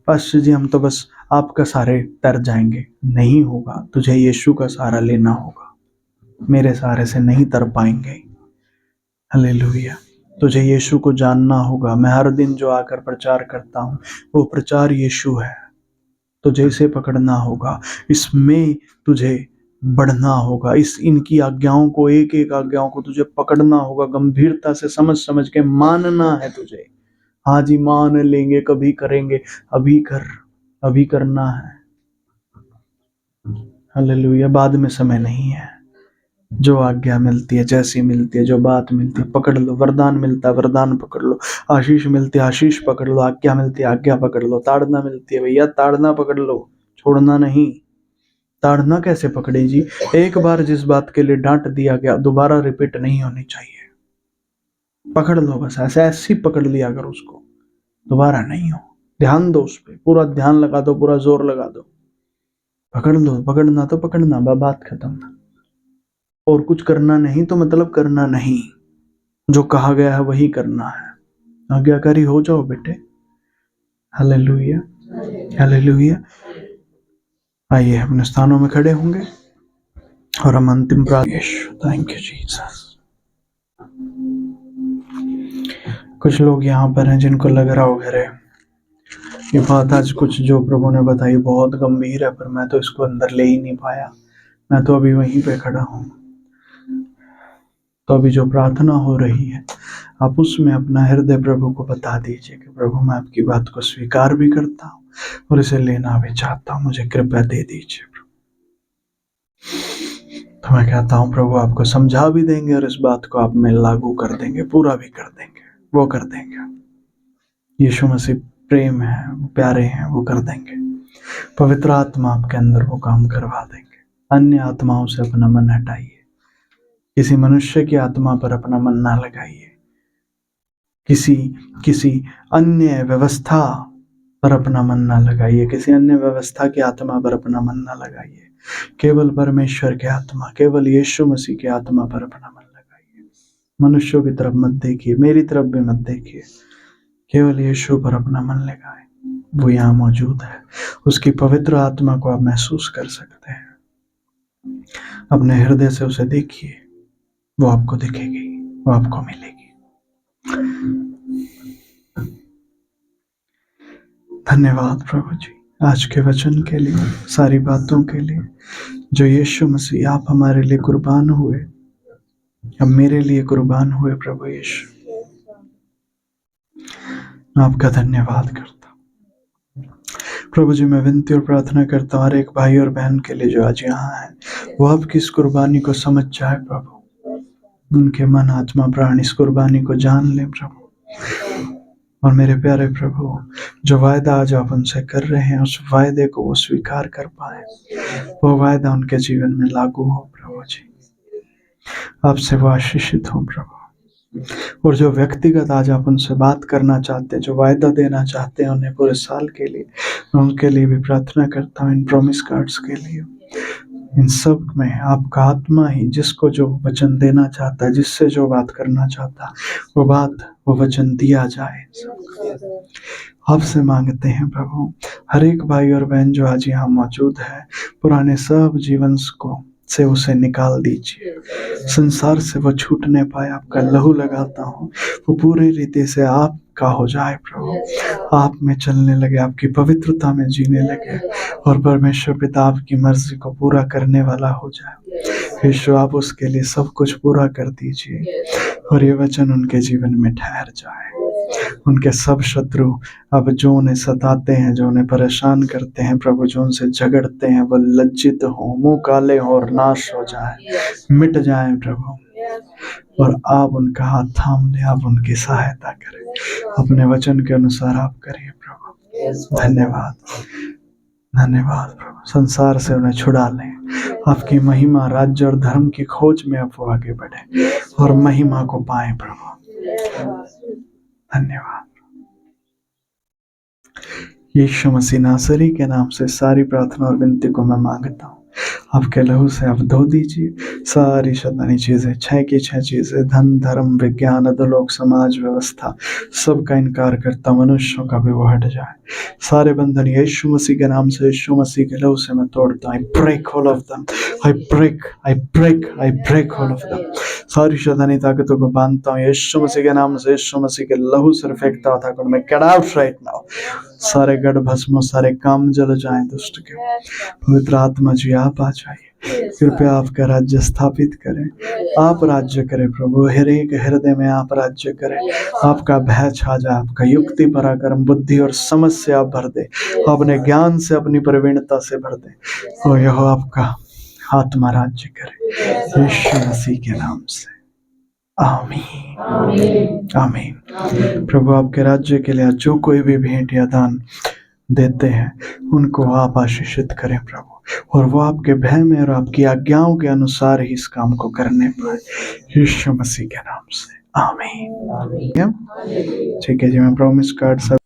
S1: पास्टर जी हम तो बस आपका सहारे तर जाएंगे, नहीं होगा। तुझे यीशु का सहारा लेना होगा, मेरे सहारे से नहीं तर पाएंगे। हालेलुया। तुझे यीशु को जानना होगा। मैं हर दिन जो आकर प्रचार करता हूँ वो प्रचार यीशु है, तुझे इसे पकड़ना होगा, इसमें तुझे बढ़ना होगा। इनकी आज्ञाओं को, एक एक आज्ञाओं को तुझे पकड़ना होगा, गंभीरता से समझ समझ के मानना है तुझे। हाँ जी, मान लेंगे, कभी करेंगे, अभी करना है। हालेलुया। बाद में समय नहीं है। जो आज्ञा मिलती है, जैसी मिलती है, जो बात मिलती है, पकड़ लो। वरदान मिलता है, वरदान पकड़ लो। आशीष मिलती है, आशीष पकड़ लो। आज्ञा मिलती है, आज्ञा पकड़ लो। ताड़ना मिलती है भैया, ताड़ना पकड़ लो, छोड़ना नहीं। ताड़ना कैसे पकड़े जी? एक बार जिस बात के लिए डांट दिया गया, दोबारा रिपीट नहीं होनी चाहिए। पकड़ लो बस, ऐसे ही पकड़ लिया अगर उसको, दोबारा नहीं हो। ध्यान दो उस पर, पूरा ध्यान लगा दो, पूरा जोर लगा दो। पकड़ लो, पकड़ना तो पकड़ना, बात खत्म। और कुछ करना नहीं तो मतलब करना नहीं, जो कहा गया है वही करना है। आज्ञाकारी हो जाओ बेटे। Hallelujah, hallelujah. आइए अपने स्थानों में खड़े होंगे और हम अंतिम प्रार्थना। Thank you Jesus. कुछ लोग यहाँ पर हैं जिनको लग रहा हो घरे ये बात आज कुछ जो प्रभु ने बताई बहुत गंभीर है, पर मैं तो इसको अंदर ले ही नहीं पाया, मैं तो अभी वहीं पे खड़ा हूँ। तो अभी जो प्रार्थना हो रही है, आप उसमें अपना हृदय प्रभु को बता दीजिए कि प्रभु मैं आपकी बात को स्वीकार भी करता हूँ और इसे लेना भी चाहता हूँ, मुझे कृपया दे दीजिए प्रभु। तो मैं कहता हूँ प्रभु आपको समझा भी देंगे और इस बात को आप में लागू कर देंगे, पूरा भी कर देंगे, वो कर देंगे। यीशु मसीह प्रेम है, वो प्यारे हैं, वो कर देंगे। पवित्र आत्मा आपके अंदर वो काम करवा देंगे। अन्य आत्माओं से अपना मन हटाइए, किसी मनुष्य की आत्मा पर अपना मन ना लगाइए, किसी अन्य व्यवस्था पर अपना मन ना लगाइए, किसी अन्य व्यवस्था की आत्मा पर अपना मन ना लगाइए। केवल परमेश्वर की आत्मा, केवल यीशु मसीह की आत्मा पर अपना मन लगाइए। मनुष्यों की तरफ मत देखिए, मेरी तरफ भी मत देखिए, केवल यीशु पर अपना मन लगाएं। वो यहाँ मौजूद है, उसकी पवित्र आत्मा को आप महसूस कर सकते हैं। अपने हृदय से उसे देखिए, वो आपको दिखेगी, वो आपको मिलेगी। धन्यवाद प्रभु जी आज के वचन के लिए, सारी बातों के लिए जो यीशु मसीह आप हमारे लिए कुर्बान हुए, अब मेरे लिए कुर्बान हुए। प्रभु यीशु आपका धन्यवाद करता हूँ। प्रभु जी मैं विनती और प्रार्थना करता हूँ हर एक भाई और बहन के लिए जो आज यहाँ है, वो आपकी इस कुर्बानी को समझ जाए प्रभु, उनके मन आत्मा प्राण इस कुर्बानी को जान ले प्रभु। और मेरे प्यारे प्रभु, जो वायदा आज आप उनसे कर रहे हैं, उस वायदे को वो स्वीकार कर पाए, वो वायदा उनके जीवन में लागू हो प्रभु जी। आपसे वो आशीषित हो प्रभु। और जो व्यक्तिगत आज आप उनसे बात करना चाहते हैं, जो वायदा देना चाहते हैं उन्हें पूरे साल के लिए, मैं उनके लिए भी प्रार्थना करता हूँ। इन प्रॉमिस कार्ड्स के लिए, इन सब में आपका आत्मा ही जिसको जो वचन देना चाहता है, जिससे जो बात करना चाहता है, वो बात, वो वचन दिया जाए। आपसे मांगते हैं प्रभु, हर एक भाई और बहन जो आज यहाँ मौजूद है, पुराने सब जीवन को से उसे निकाल दीजिए, संसार से वो छूटने पाए। आपका लहू लगाता हूँ, वो पूरी रीति से आपका हो जाए प्रभु, आप में चलने लगे, आपकी पवित्रता में जीने लगे, और परमेश्वर पिता आपकी मर्जी को पूरा करने वाला हो जाए। यीशु आप उसके लिए सब कुछ पूरा कर दीजिए, और ये वचन उनके जीवन में ठहर जाए। उनके सब शत्रु अब जो उन्हें सताते हैं, जो उन्हें परेशान करते हैं प्रभु, जो उनसे झगड़ते हैं, वो लज्जित हो, मुंह काले हो और नाश हो जाए, मिट जाए प्रभु। और आप उनका हाथ थाम ले, आप उनकी सहायता करें, अपने वचन के अनुसार आप करिए प्रभु। धन्यवाद, धन्यवाद प्रभु। संसार से उन्हें छुड़ा लें, आपकी महिमा, राज्य और धर्म की खोज में अब वो आगे बढ़े और महिमा को पाए प्रभु। धन्यवाद। यीशु मसीह नासरी के नाम से सारी प्रार्थना और विनती को मैं मांगता हूँ, आपके लहू से आप धो दीजिए सारी शैतानी चीजें, 6 की 6 चीजें, धन, धर्म, विज्ञान, अधोलोक, समाज व्यवस्था, सबका इनकार करता मनुष्यों का भी वो हट जाए। सारे बंधन यीशु मसीह के नाम से, यीशु मसीह के लहू से मैं तोड़ता हूँ। I break all of them, I break all of them. सारी शैतानी ताकतों को बांधता हूँ यीशु मसीह के नाम से, यीशु मसीह के लहू से फेंकता हुआ था मैं गेट आउट राइट नाउ। सारे गढ़ भस्म, सारे काम जल जाएं दुष्ट के। पवित्र आत्मा जी आप आ जाइए, कृपया आपका राज्य स्थापित करें, आप राज्य करें प्रभु, हर एक हृदय में आप राज्य करें, आपका भय छा जाए, आपका युक्ति पराक्रम बुद्धि और समझ से आप भर दे, अपने ज्ञान से अपनी प्रवीणता से भर दे, और यह आपका आत्मा राज्य करे यीशु मसीह के नाम से, आमीन आमीन। प्रभु आपके राज्य के लिए जो कोई भी भेंट या दान देते हैं उनको आप आशीषित करें प्रभु, और वो आपके भय में और आपकी आज्ञाओं के अनुसार ही इस काम को करने पाए यीशु मसीह के नाम से, आमीन। ठीक है जी, मैं प्रॉमिस कार्ड सब